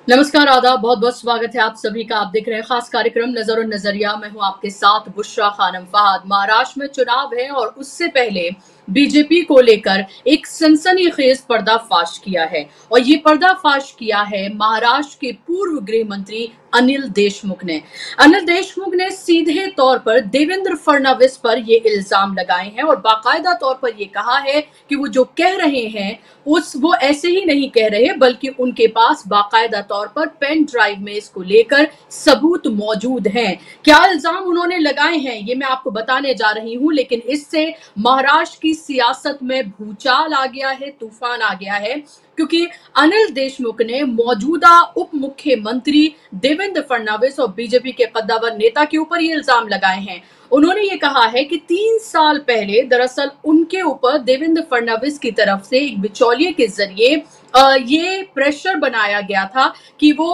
नमस्कार, आदाब, बहुत बहुत स्वागत है आप सभी का। आप देख रहे हैं खास कार्यक्रम नजर और नजरिया। मैं हूं आपके साथ बुशरा खानम फहाद। महाराष्ट्र में चुनाव है और उससे पहले बीजेपी को लेकर एक सनसनीखेज पर्दाफाश किया है और ये पर्दाफाश किया है महाराष्ट्र के पूर्व गृह मंत्री अनिल देशमुख ने। अनिल देशमुख ने सीधे तौर पर देवेंद्र फडणवीस पर ये इल्जाम लगाए हैं और बाकायदा तौर पर ये कहा है कि वो जो कह रहे हैं वो ऐसे ही नहीं कह रहे, बल्कि उनके पास बाकायदा तौर पर पेन ड्राइव में इसको लेकर सबूत मौजूद हैं। क्या इल्जाम उन्होंने लगाए हैं ये मैं आपको बताने जा रही हूं, लेकिन इससे महाराष्ट्र की सियासत में भूचाल आ गया है, तूफान आ गया है, क्योंकि अनिल देशमुख ने मौजूदा उप मुख्यमंत्री देवेंद्र फडणवीस और बीजेपी के कद्दावर नेता के ऊपर ये इल्जाम लगाए हैं। उन्होंने ये कहा है कि 3 साल पहले दरअसल उनके ऊपर देवेंद्र फडणवीस की तरफ से एक बिचौलिए के जरिए ये प्रेशर बनाया गया था कि वो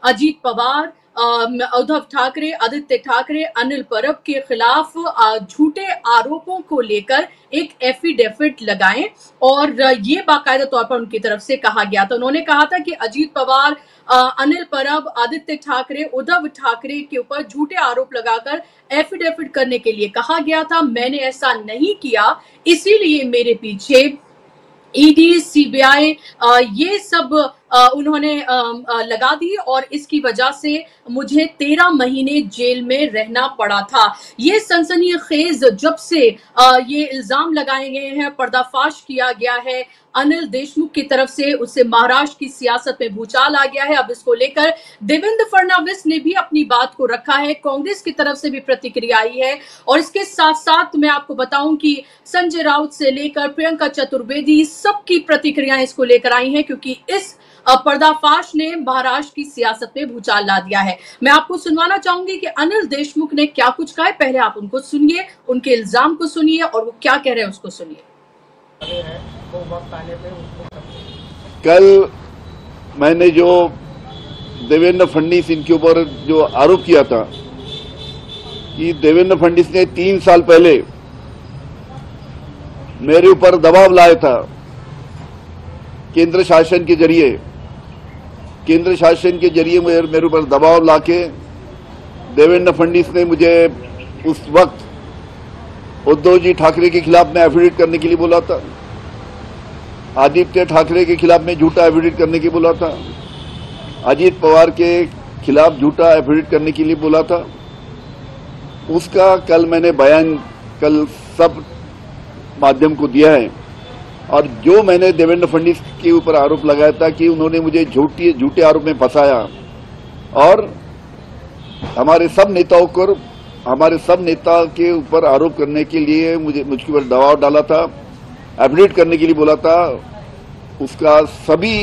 अजीत पवार, उद्धव ठाकरे, आदित्य ठाकरे, अनिल परब के खिलाफ झूठे आरोपों को लेकर एक एफिडेविट लगाएं और ये बाकायदा तौर पर उनकी तरफ से कहा गया था। उन्होंने कहा था कि अजीत पवार, अनिल परब, आदित्य ठाकरे, उद्धव ठाकरे के ऊपर झूठे आरोप लगाकर एफिडेविट करने के लिए कहा गया था। मैंने ऐसा नहीं किया, इसीलिए मेरे पीछे ईडी, सीबीआई ये सब उन्होंने लगा दी और इसकी वजह से मुझे 13 महीने जेल में रहना पड़ा था। ये सनसनीखेज जब से ये इल्जाम लगाए गए हैं, पर्दाफाश किया गया है अनिल देशमुख की तरफ से, उससे महाराष्ट्र की सियासत में भूचाल आ गया है। अब इसको लेकर देवेंद्र फडणवीस ने भी अपनी बात को रखा है, कांग्रेस की तरफ से भी प्रतिक्रिया आई है और इसके साथ साथ मैं आपको बताऊं कि संजय राउत से लेकर प्रियंका चतुर्वेदी सबकी प्रतिक्रियाएं इसको लेकर आई हैं, क्योंकि इस पर्दाफाश ने महाराष्ट्र की सियासत में भूचाल ला दिया है। मैं आपको सुनवाना चाहूंगी कि अनिल देशमुख ने क्या कुछ कहा है। पहले आप उनको सुनिए, उनके इल्जाम को सुनिए और वो क्या कह रहे हैं उसको सुनिए। कल मैंने जो देवेंद्र फडणवीस इनके ऊपर जो आरोप किया था कि देवेंद्र फडणवीस ने 3 साल पहले मेरे ऊपर दबाव लाया था केंद्र शासन के जरिए मेरे ऊपर दबाव लाके देवेंद्र फडणवीस ने मुझे उस वक्त उद्धव जी ठाकरे के खिलाफ में एफिडेविट करने के लिए बोला था, आदित्य ठाकरे के खिलाफ में झूठा एफिडेविट करने के लिए बोला था, अजीत पवार के खिलाफ झूठा एफिडेविट करने के लिए बोला था। उसका कल मैंने बयान कल सब माध्यम को दिया है और जो मैंने देवेंद्र फडणवीस के ऊपर आरोप लगाया था कि उन्होंने मुझे झूठे आरोप में फंसाया और हमारे सब नेता के ऊपर आरोप करने के लिए मुझके ऊपर दबाव डाला था, एफिडेविट करने के लिए बोला था, उसका सभी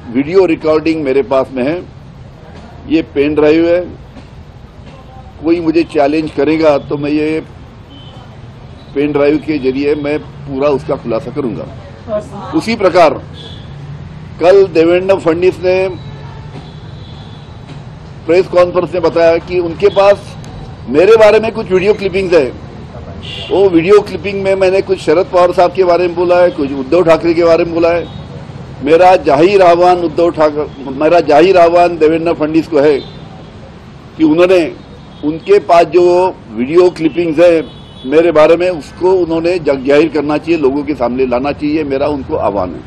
वीडियो रिकॉर्डिंग मेरे पास में है। ये पेन ड्राइव है, कोई मुझे चैलेंज करेगा तो मैं ये पेन ड्राइव के जरिए मैं पूरा उसका खुलासा करूंगा। उसी प्रकार कल देवेंद्र फडणवीस ने प्रेस कॉन्फ्रेंस में बताया कि उनके पास मेरे बारे में कुछ वीडियो क्लिपिंग्स है। वो वीडियो क्लिपिंग में मैंने कुछ शरद पवार साहब के बारे में बोला है, कुछ उद्धव ठाकरे के बारे में बोला है। मेरा जाहिर आह्वान देवेंद्र फडणवीस को है कि उनके पास जो वीडियो क्लिपिंग्स है मेरे बारे में, उसको उन्होंने जग जाहिर करना चाहिए, लोगों के सामने लाना चाहिए। मेरा उनको आह्वान है।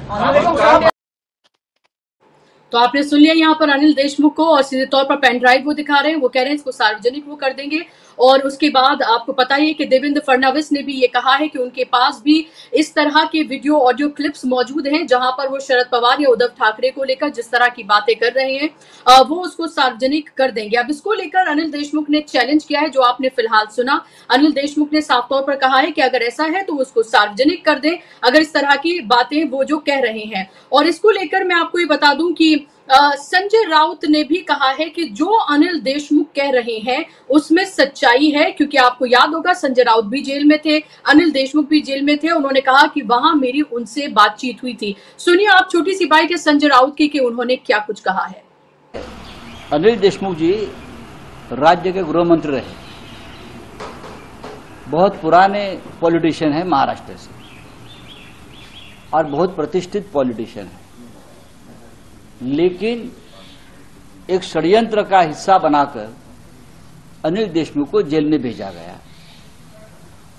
तो आपने सुन लिया यहाँ पर अनिल देशमुख को और सीधे तौर पर पेन ड्राइव वो दिखा रहे हैं, वो कह रहे हैं इसको सार्वजनिक वो कर देंगे। और उसके बाद आपको पता ही है कि देवेंद्र फडणवीस ने भी ये कहा है कि उनके पास भी इस तरह के वीडियो ऑडियो क्लिप्स मौजूद हैं जहां पर वो शरद पवार या उद्धव ठाकरे को लेकर जिस तरह की बातें कर रहे हैं वो उसको सार्वजनिक कर देंगे। अब इसको लेकर अनिल देशमुख ने चैलेंज किया है, जो आपने फिलहाल सुना। अनिल देशमुख ने साफ तौर पर कहा है कि अगर ऐसा है तो उसको सार्वजनिक कर दें, अगर इस तरह की बातें वो जो कह रहे हैं। और इसको लेकर मैं आपको ये बता दूं कि संजय राउत ने भी कहा है कि जो अनिल देशमुख कह रहे हैं उसमें सच्चाई है, क्योंकि आपको याद होगा संजय राउत भी जेल में थे, अनिल देशमुख भी जेल में थे। उन्होंने कहा कि वहां मेरी उनसे बातचीत हुई थी। सुनिए आप छोटी सी बाइट है संजय राउत की कि उन्होंने क्या कुछ कहा है। अनिल देशमुख जी राज्य के गृह मंत्री रहे, बहुत पुराने पॉलिटिशियन है महाराष्ट्र से और बहुत प्रतिष्ठित पॉलिटिशियन है, लेकिन एक षड्यंत्र का हिस्सा बनाकर अनिल देशमुख को जेल में भेजा गया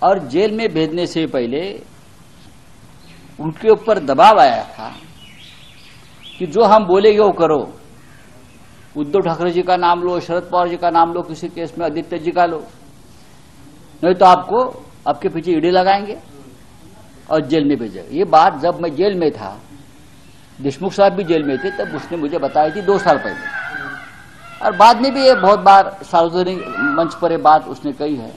और जेल में भेजने से पहले उनके ऊपर दबाव आया था कि जो हम बोलेंगे वो करो। उद्धव ठाकरे जी का नाम लो, शरद पवार जी का नाम लो, किसी केस में आदित्य जी का लो, नहीं तो आपको आपके पीछे ईडी लगाएंगे और जेल में भेजेंगे। ये बात जब मैं जेल में था, देशमुख साहब भी जेल में थे, तब उसने मुझे बताई थी 2 साल पहले। और बाद में भी ये बहुत बार सार्वजनिक मंच पर ये बात उसने कही है।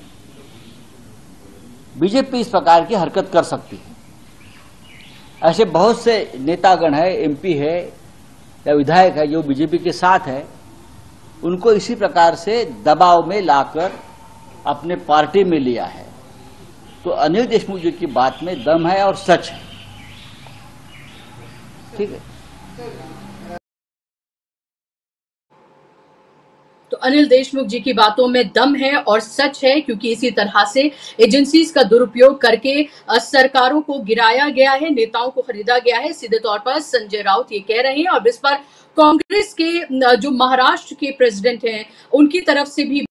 बीजेपी इस प्रकार की हरकत कर सकती है। ऐसे बहुत से नेतागण है, एमपी है या विधायक है जो बीजेपी के साथ है, उनको इसी प्रकार से दबाव में लाकर अपने पार्टी में लिया है। तो अनिल देशमुख जी की बात में दम है और सच है। ठीक है। तो अनिल देशमुख जी की बातों में दम है और सच है, क्योंकि इसी तरह से एजेंसीज का दुरुपयोग करके सरकारों को गिराया गया है, नेताओं को खरीदा गया है। सीधे तौर पर संजय राउत ये कह रहे हैं और इस पर कांग्रेस के जो महाराष्ट्र के प्रेसिडेंट हैं उनकी तरफ से भी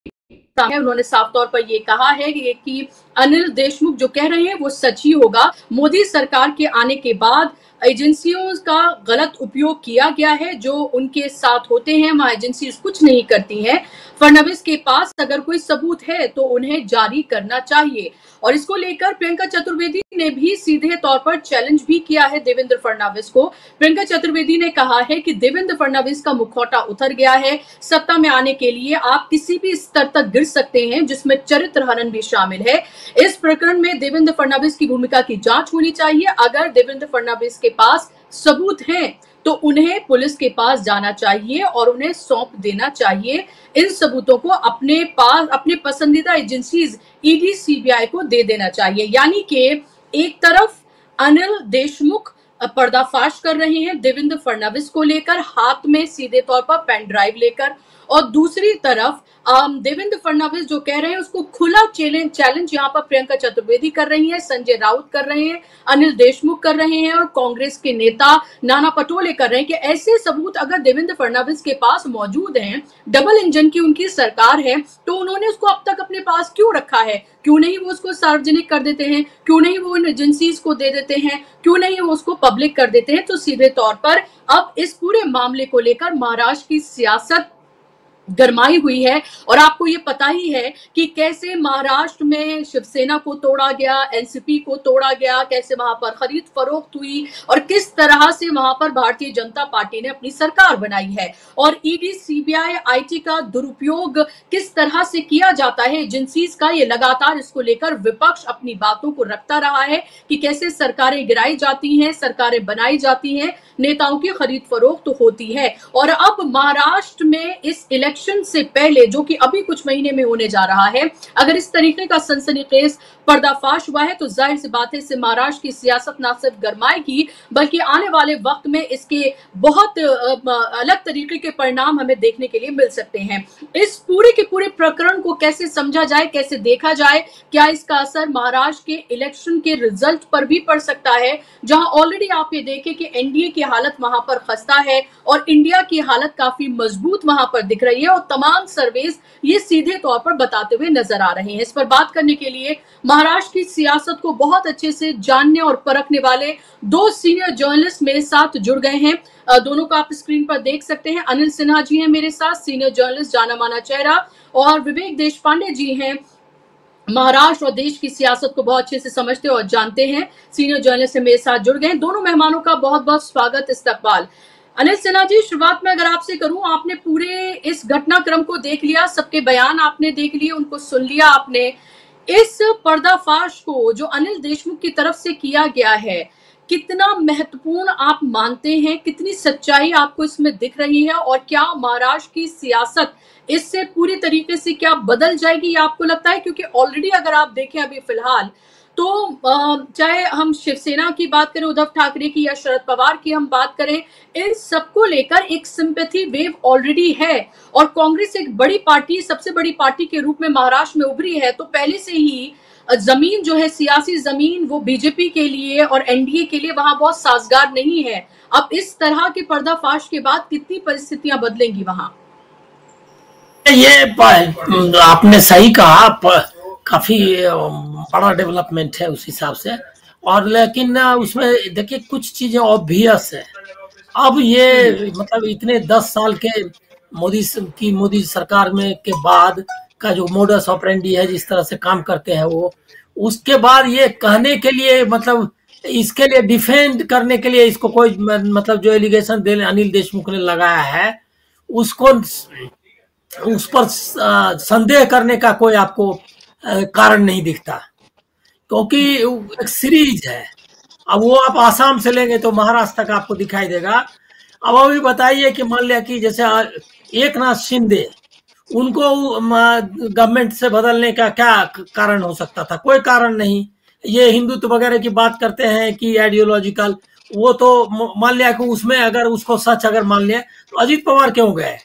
उन्होंने साफ तौर पर ये कहा है कि अनिल देशमुख जो कह रहे हैं वो सच ही होगा। मोदी सरकार के आने के बाद एजेंसियों का गलत उपयोग किया गया है। जो उनके साथ होते हैं वहां एजेंसीज कुछ नहीं करती हैं। फडणवीस के पास अगर कोई सबूत है तो उन्हें जारी करना चाहिए। और इसको लेकर प्रियंका चतुर्वेदी ने भी सीधे तौर पर चैलेंज भी किया है देवेंद्र फडणवीस को। प्रियंका चतुर्वेदी ने कहा है कि देवेंद्र फडणवीस का मुखौटा उतर गया है। सत्ता में आने के लिए आप किसी भी स्तर तक गिर सकते हैं, जिसमें चरित्र हनन भी शामिल है। इस प्रकरण में देवेंद्र फडणवीस की भूमिका की जांच होनी चाहिए। अगर देवेंद्र फडणवीस के पास सबूत हैं तो उन्हें पुलिस के पास जाना चाहिए और उन्हें सौंप देना चाहिए। इन सबूतों को अपने पास अपने पसंदीदा एजेंसीज ईडी, सीबीआई को दे देना चाहिए। यानी कि एक तरफ अनिल देशमुख पर्दाफाश कर रहे हैं देवेंद्र फडणवीस को लेकर, हाथ में सीधे तौर पर पेन ड्राइव लेकर, और दूसरी तरफ देवेंद्र फडणवीस जो कह रहे हैं उसको खुला चैलेंज यहाँ पर प्रियंका चतुर्वेदी कर रही है, संजय राउत कर रहे हैं, अनिल देशमुख कर रहे हैं और कांग्रेस के नेता नाना पटोले कर रहे हैं कि ऐसे सबूत अगर देवेंद्र फडणवीस के पास मौजूद हैं, डबल इंजन की उनकी सरकार है, तो उन्होंने उसको अब तक अपने पास क्यों रखा है? क्यों नहीं वो उसको सार्वजनिक कर देते हैं? क्यों नहीं वो इन एजेंसीज को दे देते हैं? क्यों नहीं वो उसको पब्लिक कर देते हैं? तो सीधे तौर पर अब इस पूरे मामले को लेकर महाराष्ट्र की सियासत गरमाई हुई है। और आपको ये पता ही है कि कैसे महाराष्ट्र में शिवसेना को तोड़ा गया, एनसीपी को तोड़ा गया, कैसे वहां पर खरीद फरोख्त हुई और किस तरह से वहां पर भारतीय जनता पार्टी ने अपनी सरकार बनाई है। और ईडी, सीबीआई, आईटी का दुरुपयोग किस तरह से किया जाता है एजेंसीज का, ये लगातार इसको लेकर विपक्ष अपनी बातों को रखता रहा है कि कैसे सरकारें गिराई जाती हैं, सरकारें बनाई जाती हैं, नेताओं की खरीद फरोख्त होती है। और अब महाराष्ट्र में इस इलेक्शन से पहले, जो कि अभी कुछ महीने में होने जा रहा है, अगर इस तरीके का सनसनीखेज पर्दाफाश हुआ है तो जाहिर सी बात है इससे महाराष्ट्र की सियासत न सिर्फ गरमाएगी बल्कि आने वाले वक्त में इसके बहुत अलग तरीके के परिणाम हमें देखने के लिए मिल सकते हैं। इस पूरे के पूरे प्रकरण को कैसे समझा जाए, कैसे देखा जाए, क्या इसका असर महाराष्ट्र के इलेक्शन के रिजल्ट पर भी पड़ सकता है, जहां ऑलरेडी आप ये देखें कि एनडीए की हालत वहां पर खस्ता है और इंडिया की हालत काफी मजबूत वहां पर दिख रही है और तमाम सर्वेस ये सीधे तौर पर बताते हुए नजर आ रहे हैं। इस पर बात करने के लिए महाराष्ट्र की सियासत को बहुत अच्छे से जानने और परखने वाले 2 सीनियर जर्नलिस्ट मेरे साथ जुड़ गए हैं। दोनों को आप स्क्रीन पर देख सकते हैं। अनिल सिन्हा जी हैं मेरे साथ, सीनियर जर्नलिस्ट, जाना माना चेहरा, और विवेक देशपांडे जी हैं, महाराष्ट्र और देश की सियासत को बहुत अच्छे से समझते और जानते हैं, सीनियर जर्नलिस्ट मेरे साथ जुड़ गए हैं। दोनों मेहमानों का बहुत बहुत स्वागत, इस्तकबाल। अनिल सिन्हा जी, शुरुआत में अगर आपसे करूं, आपने पूरे इस घटनाक्रम को देख लिया, सबके बयान आपने देख लिए, उनको सुन लिया आपने। इस पर्दाफाश को जो अनिल देशमुख की तरफ से किया गया है, कितना महत्वपूर्ण आप मानते हैं, कितनी सच्चाई आपको इसमें दिख रही है, और क्या महाराष्ट्र की सियासत इससे पूरी तरीके से क्या बदल जाएगी, आपको लगता है? क्योंकि ऑलरेडी अगर आप देखें अभी फिलहाल तो चाहे हम शिवसेना की बात करें, उद्धव ठाकरे की, या शरद पवार की हम बात करें, इन सबको लेकर एक सिंपैथी वेव ऑलरेडी है। और कांग्रेस एक बड़ी पार्टी, सबसे बड़ी पार्टी के रूप में महाराष्ट्र में उभरी है, तो पहले से ही जमीन जो है, सियासी जमीन, वो बीजेपी के लिए और एनडीए के लिए वहां बहुत साजगार नहीं है। अब इस तरह के पर्दाफाश के बाद कितनी परिस्थितियां बदलेंगी वहां? ये आपने सही कहा, काफी बड़ा डेवलपमेंट है उस हिसाब से। और लेकिन उसमें देखिए कुछ चीजें ऑब्वियस है। अब ये मतलब इतने 10 साल के मोदी सरकार में के बाद का जो मोडस ऑपरेंडी है, जिस तरह से काम करते हैं वो, उसके बाद ये कहने के लिए मतलब इसके लिए डिफेंड करने के लिए इसको कोई मतलब जो एलिगेशन अनिल देशमुख ने लगाया है उसको उस पर संदेह करने का कोई आपको कारण नहीं दिखता, क्योंकि एक सीरीज है। अब वो आप आसाम से लेंगे तो महाराष्ट्र तक आपको दिखाई देगा। अब अभी बताइए कि मान लिया कि जैसे एक नाथ शिंदे, उनको गवर्नमेंट से बदलने का क्या कारण हो सकता था? कोई कारण नहीं। ये हिंदुत्व वगैरह की बात करते हैं कि आइडियोलॉजिकल, वो तो मान लिया कि उसमें अगर उसको सच अगर मान लिया तो अजीत पवार क्यों गए?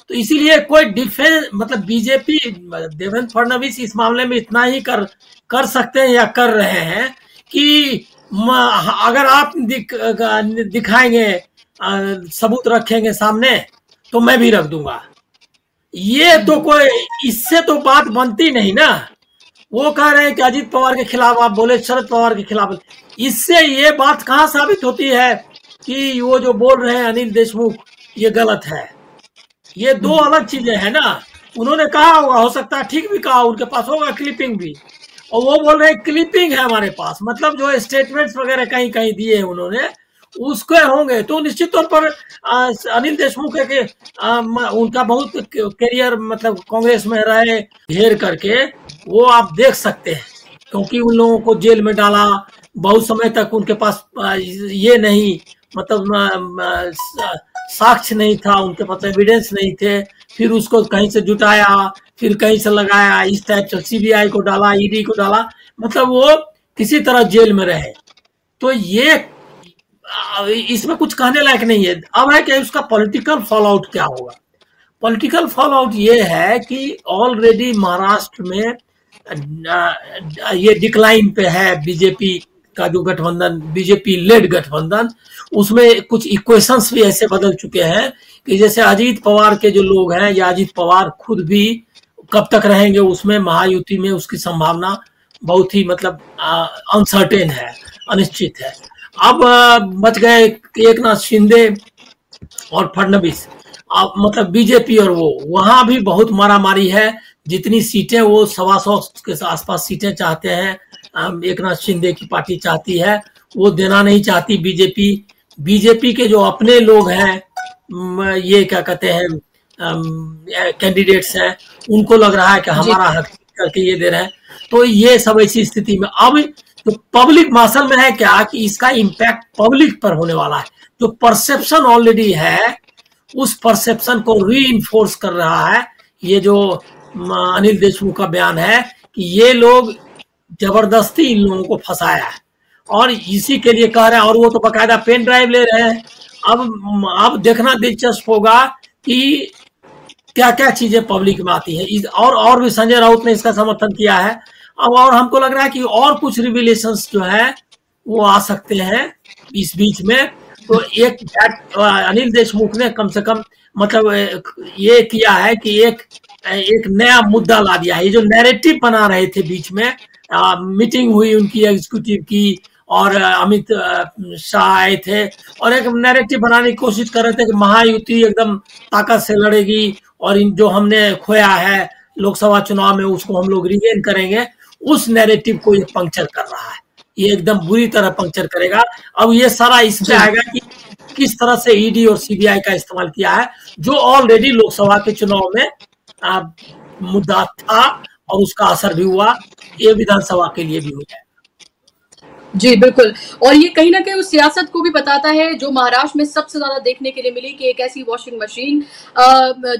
तो इसीलिए कोई डिफेंस मतलब बीजेपी, देवेंद्र फडणवीस इस मामले में इतना ही कर सकते हैं या कर रहे हैं कि अगर आप दिखाएंगे, सबूत रखेंगे सामने तो मैं भी रख दूंगा। ये तो कोई, इससे तो बात बनती नहीं ना। वो कह रहे हैं कि अजीत पवार के खिलाफ आप बोले, शरद पवार के खिलाफ, इससे ये बात कहाँ साबित होती है कि वो जो बोल रहे हैं अनिल देशमुख ये गलत है? ये दो अलग चीजें हैं ना। उन्होंने कहा होगा, हो सकता है ठीक भी कहा, उनके पास होगा क्लिपिंग भी, और वो बोल रहे हैं क्लिपिंग है हमारे पास, मतलब जो स्टेटमेंट्स वगैरह कहीं कहीं दिए हैं उन्होंने उसके होंगे। तो निश्चित तौर पर अनिल देशमुख के उनका बहुत करियर मतलब कांग्रेस में रहे घेर करके, वो आप देख सकते हैं, क्योंकि उन लोगों को जेल में डाला बहुत समय तक, उनके पास ये नहीं मतलब साक्ष्य नहीं था, उनके पास एविडेंस नहीं थे, फिर उसको कहीं से जुटाया, फिर कहीं से लगाया, इस टाइप से सीबीआई को डाला, ईडी को डाला, मतलब वो किसी तरह जेल में रहे। तो ये इसमें कुछ कहने लायक नहीं है। अब है कि उसका पॉलिटिकल फॉल आउट क्या होगा? पॉलिटिकल फॉल आउट ये है कि ऑलरेडी महाराष्ट्र में ये डिक्लाइन पे है बीजेपी का जो गठबंधन, बीजेपी लेड गठबंधन, उसमें कुछ इक्वेशंस भी ऐसे बदल चुके हैं कि जैसे अजीत पवार के जो लोग हैं या अजीत पवार खुद भी कब तक रहेंगे उसमें महायुति में, उसकी संभावना बहुत ही मतलब अनसर्टेन है, अनिश्चित है। अब बच गए एक नाथ शिंदे और फडणवीस, अब मतलब बीजेपी और वो, वहां भी बहुत मारामारी है। जितनी सीटें वो 125 के आसपास सीटें चाहते हैं, एक नाथ शिंदे की पार्टी चाहती है, वो देना नहीं चाहती बीजेपी। बीजेपी के जो अपने लोग हैं, ये क्या कहते हैं कैंडिडेट्स हैं, उनको लग रहा है कि हमारा हक करके ये दे रहे हैं। तो ये सब ऐसी स्थिति में अब तो पब्लिक मासल में है क्या कि इसका इम्पैक्ट पब्लिक पर होने वाला है। जो परसेप्शन ऑलरेडी है उस परसेप्शन को रीइंफोर्स कर रहा है ये जो अनिल देशमुख का बयान है कि ये लोग जबरदस्ती इन लोगों को फंसाया है और इसी के लिए कह रहे हैं। और वो तो बकायदा पेन ड्राइव ले रहे हैं। अब देखना दिलचस्प होगा कि क्या क्या चीजें पब्लिक में आती है। और भी संजय राउत ने इसका समर्थन किया है। अब और हमको लग रहा है कि और कुछ रिविलेशंस जो है वो आ सकते हैं इस बीच में। तो एक अनिल देशमुख ने कम से कम मतलब ये किया है कि एक नया मुद्दा ला दिया है। ये जो नैरेटिव बना रहे थे बीच में, मीटिंग हुई उनकी एग्जीक्यूटिव की और अमित शाह आए थे और एक नैरेटिव बनाने की कोशिश कर रहे थे कि महायुति एकदम ताकत से लड़ेगी और इन जो हमने खोया है लोकसभा चुनाव में उसको हम लोग रिगेन करेंगे। उस नैरेटिव को ये पंक्चर कर रहा है, ये एकदम बुरी तरह पंक्चर करेगा। अब ये सारा इसमें आएगा कि किस तरह से ईडी और सीबीआई का इस्तेमाल किया है, जो ऑलरेडी लोकसभा के चुनाव में मुद्दा था और उसका असर भी हुआ, ये विधानसभा के लिए भी हो जाए। जी बिल्कुल। और ये कहीं ना कहीं उस सियासत को भी बताता है जो महाराष्ट्र में सबसे ज्यादा देखने के लिए मिली कि एक ऐसी वॉशिंग मशीन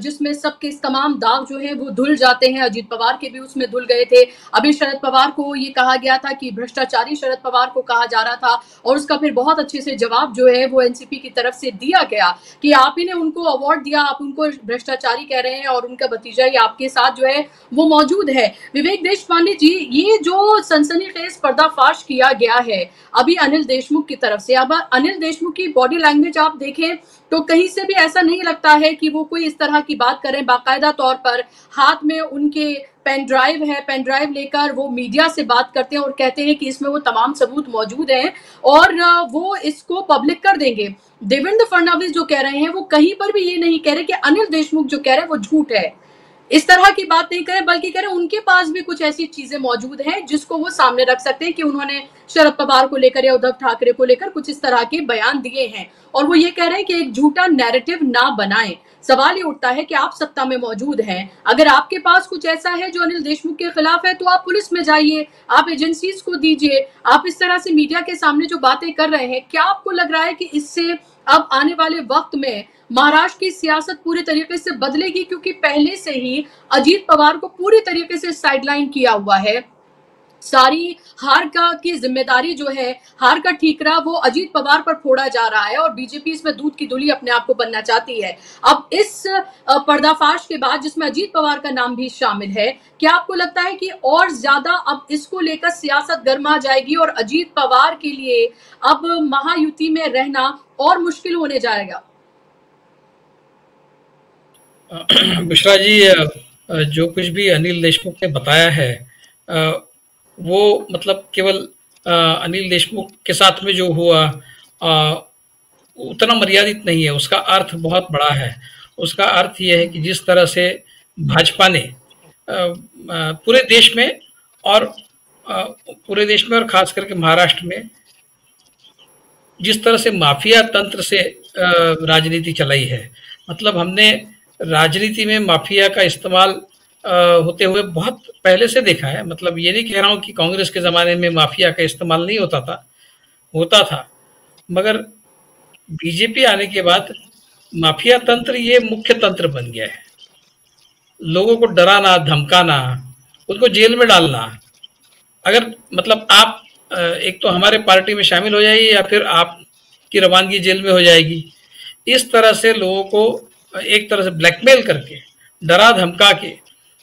जिसमें सबके तमाम दाग जो है वो धुल जाते हैं। अजीत पवार के भी उसमें धुल गए थे। अभी शरद पवार को ये कहा गया था कि भ्रष्टाचारी शरद पवार को कहा जा रहा था और उसका फिर बहुत अच्छे से जवाब जो है वो एनसीपी की तरफ से दिया गया कि आप ही ने उनको अवार्ड दिया, आप उनको भ्रष्टाचारी कह रहे हैं और उनका भतीजा ही आपके साथ जो है वो मौजूद है। विवेक देशपांडे जी, ये जो सनसनीखेज पर्दाफाश किया गया है अभी अनिल देशमुख की तरफ से। अब अनिल देशमुख की बॉडी लैंग्वेज आप देखें तो कहीं से भी ऐसा नहीं लगता है कि वो कोई इस तरह की बात करें। बाकायदा तौर पर हाथ में उनके पेन ड्राइव है, पेन ड्राइव लेकर वो मीडिया से बात करते हैं और कहते हैं कि इसमें वो तमाम सबूत मौजूद हैं और वो इसको पब्लिक कर देंगे। देवेंद्र फडणवीस जो कह रहे हैं वो कहीं पर भी ये नहीं कह रहे कि अनिल देशमुख जो कह रहे हैं वो झूठ है, इस तरह की बात नहीं करें, बल्कि कह रहे हैं उनके पास भी कुछ ऐसी चीजें मौजूद हैं जिसको वो सामने रख सकते हैं कि उन्होंने शरद पवार को लेकर या उद्धव ठाकरे को लेकर कुछ इस तरह के बयान दिए हैं। और वो ये कह रहे हैं कि एक झूठा नैरेटिव ना बनाएं। सवाल ये उठता है कि आप सत्ता में मौजूद हैं, अगर आपके पास कुछ ऐसा है जो अनिल देशमुख के खिलाफ है तो आप पुलिस में जाइए, आप एजेंसीज को दीजिए। आप इस तरह से मीडिया के सामने जो बातें कर रहे हैं, क्या आपको लग रहा है कि इससे अब आने वाले वक्त में महाराष्ट्र की सियासत पूरी तरीके से बदलेगी? क्योंकि पहले से ही अजीत पवार को पूरी तरीके से साइडलाइन किया हुआ है। सारी हार का की जिम्मेदारी जो है, हार का ठीकरा वो अजीत पवार पर फोड़ा जा रहा है और बीजेपी इसमें दूध की धुली अपने आप को बनना चाहती है। अब इस पर्दाफाश के बाद जिसमें अजीत पवार का नाम भी शामिल है, क्या आपको लगता है कि और ज्यादा अब इसको लेकर सियासत गर्मा जाएगी और अजीत पवार के लिए अब महायुति में रहना और मुश्किल होने जाएगा? बुशरा जी, जो कुछ भी अनिल देशमुख ने बताया है वो मतलब केवल अनिल देशमुख के साथ में जो हुआ उतना मर्यादित नहीं है, उसका अर्थ बहुत बड़ा है। उसका अर्थ ये है कि जिस तरह से भाजपा ने पूरे देश में और खास करके महाराष्ट्र में जिस तरह से माफिया तंत्र से राजनीति चलाई है, मतलब हमने राजनीति में माफिया का इस्तेमाल होते हुए बहुत पहले से देखा है। मतलब ये नहीं कह रहा हूँ कि कांग्रेस के ज़माने में माफिया का इस्तेमाल नहीं होता था, मगर बीजेपी आने के बाद माफिया तंत्र ये मुख्य तंत्र बन गया है। लोगों को डराना, धमकाना, उनको जेल में डालना। अगर मतलब आप एक तो हमारे पार्टी में शामिल हो जाइए या फिर आपकी रवानगी जेल में हो जाएगी, इस तरह से लोगों को एक तरह से ब्लैकमेल करके, डरा धमका के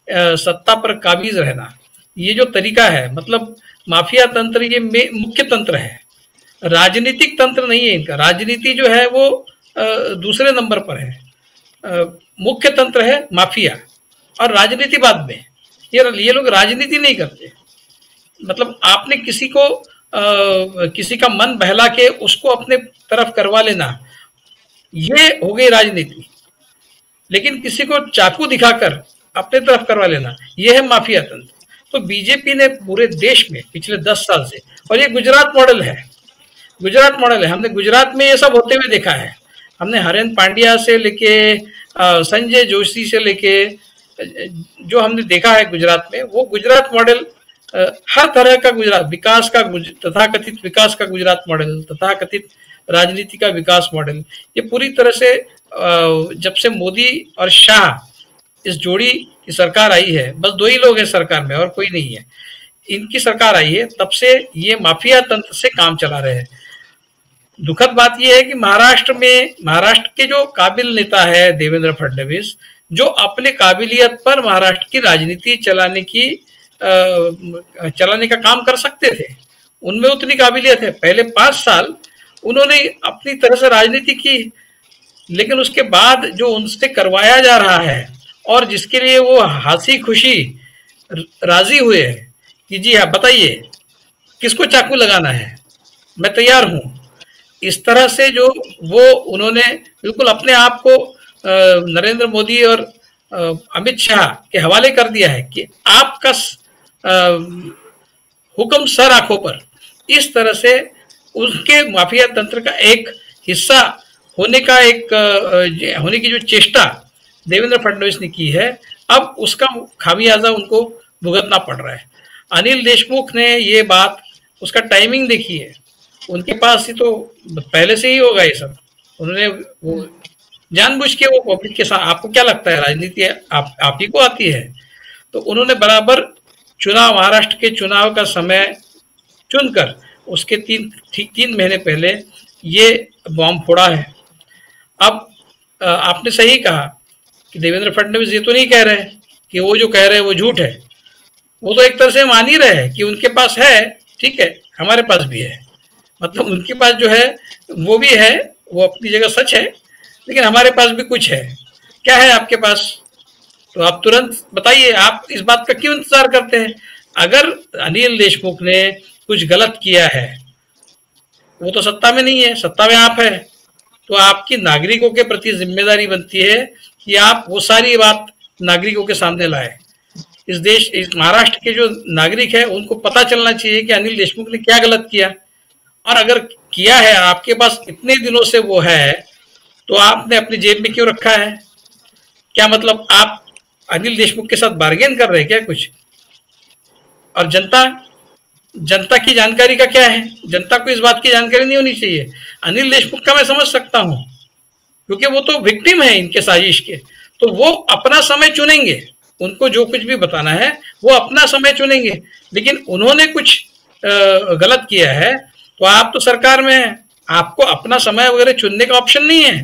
सत्ता पर काबिज रहना, ये जो तरीका है, मतलब माफिया तंत्र ये मुख्य तंत्र है, राजनीतिक तंत्र नहीं है इनका। राजनीति जो है वो दूसरे नंबर पर है, मुख्य तंत्र है माफिया और राजनीति बाद में। ये लोग राजनीति नहीं करते। मतलब आपने किसी का मन बहला के उसको अपने तरफ करवा लेना, ये हो गई राजनीति। लेकिन किसी को चाकू दिखाकर अपने तरफ करवा लेना, ये है माफिया तंत्र। तो बीजेपी ने पूरे देश में पिछले 10 साल से, और ये गुजरात मॉडल है, हमने गुजरात में ये सब होते हुए देखा है। हमने हरेन पांड्या से लेके संजय जोशी से लेके जो हमने देखा है गुजरात में, वो गुजरात मॉडल हर तरह का गुजरात विकास का, तथाकथित विकास का गुजरात मॉडल, तथाकथित राजनीति का विकास मॉडल, ये पूरी तरह से जब से मोदी और शाह इस जोड़ी की सरकार आई है, बस 2 ही लोग हैं सरकार में और कोई नहीं है, इनकी सरकार आई है, तब से ये माफिया तंत्र से काम चला रहे हैं। दुखद बात यह है कि महाराष्ट्र के जो काबिल नेता है देवेंद्र फडणवीस, जो अपने काबिलियत पर महाराष्ट्र की राजनीति चलाने का काम कर सकते थे, उनमें उतनी काबिलियत है। पहले 5 साल उन्होंने अपनी तरह से राजनीति की, लेकिन उसके बाद जो उनसे करवाया जा रहा है और जिसके लिए वो हंसी खुशी राजी हुए हैं कि जी हाँ बताइए किसको चाकू लगाना है, मैं तैयार हूं, इस तरह से जो वो उन्होंने बिल्कुल अपने आप को नरेंद्र मोदी और अमित शाह के हवाले कर दिया है कि आपका हुक्म सर आंखों पर, इस तरह से उसके माफिया तंत्र का एक हिस्सा होने की जो चेष्टा देवेंद्र फडणवीस ने की है, अब उसका खामियाजा उनको भुगतना पड़ रहा है। अनिल देशमुख ने ये बात, उसका टाइमिंग देखी है, उनके पास ही तो पहले से ही होगा ये सब, उन्होंने वो जानबूझ के वो पब्लिक के साथ, आपको क्या लगता है राजनीति आप ही को आती है, तो उन्होंने बराबर महाराष्ट्र के चुनाव का समय चुनकर उसके ठीक 3 महीने पहले ये बॉम्ब फोड़ा है। अब आपने सही कहा कि देवेंद्र फडणवीस ये तो नहीं कह रहे कि वो जो कह रहे हैं वो झूठ है, वो तो एक तरह से मान ही रहे हैं कि उनके पास है, ठीक है, हमारे पास भी है। मतलब उनके पास जो है वो भी है, वो अपनी जगह सच है, लेकिन हमारे पास भी कुछ है। क्या है आपके पास? तो आप तुरंत बताइए, आप इस बात का क्यों इंतजार करते हैं? अगर अनिल देशमुख ने कुछ गलत किया है, वो तो सत्ता में नहीं है, सत्ता में आप है, तो आपकी नागरिकों के प्रति जिम्मेदारी बनती है कि आप वो सारी बात नागरिकों के सामने लाए। इस महाराष्ट्र के जो नागरिक है उनको पता चलना चाहिए कि अनिल देशमुख ने क्या गलत किया, और अगर किया है, आपके पास इतने दिनों से वो है, तो आपने अपनी जेब में क्यों रखा है? क्या मतलब आप अनिल देशमुख के साथ बार्गेन कर रहे हैं क्या कुछ? और जनता की जानकारी का क्या है? जनता को इस बात की जानकारी नहीं होनी चाहिए। अनिल देशमुख का मैं समझ सकता हूं, क्योंकि वो तो विक्टिम है इनके साजिश के, तो वो अपना समय चुनेंगे, उनको जो कुछ भी बताना है वो अपना समय चुनेंगे। लेकिन उन्होंने कुछ गलत किया है, तो आप तो सरकार में हैं, आपको अपना समय वगैरह चुनने का ऑप्शन नहीं है,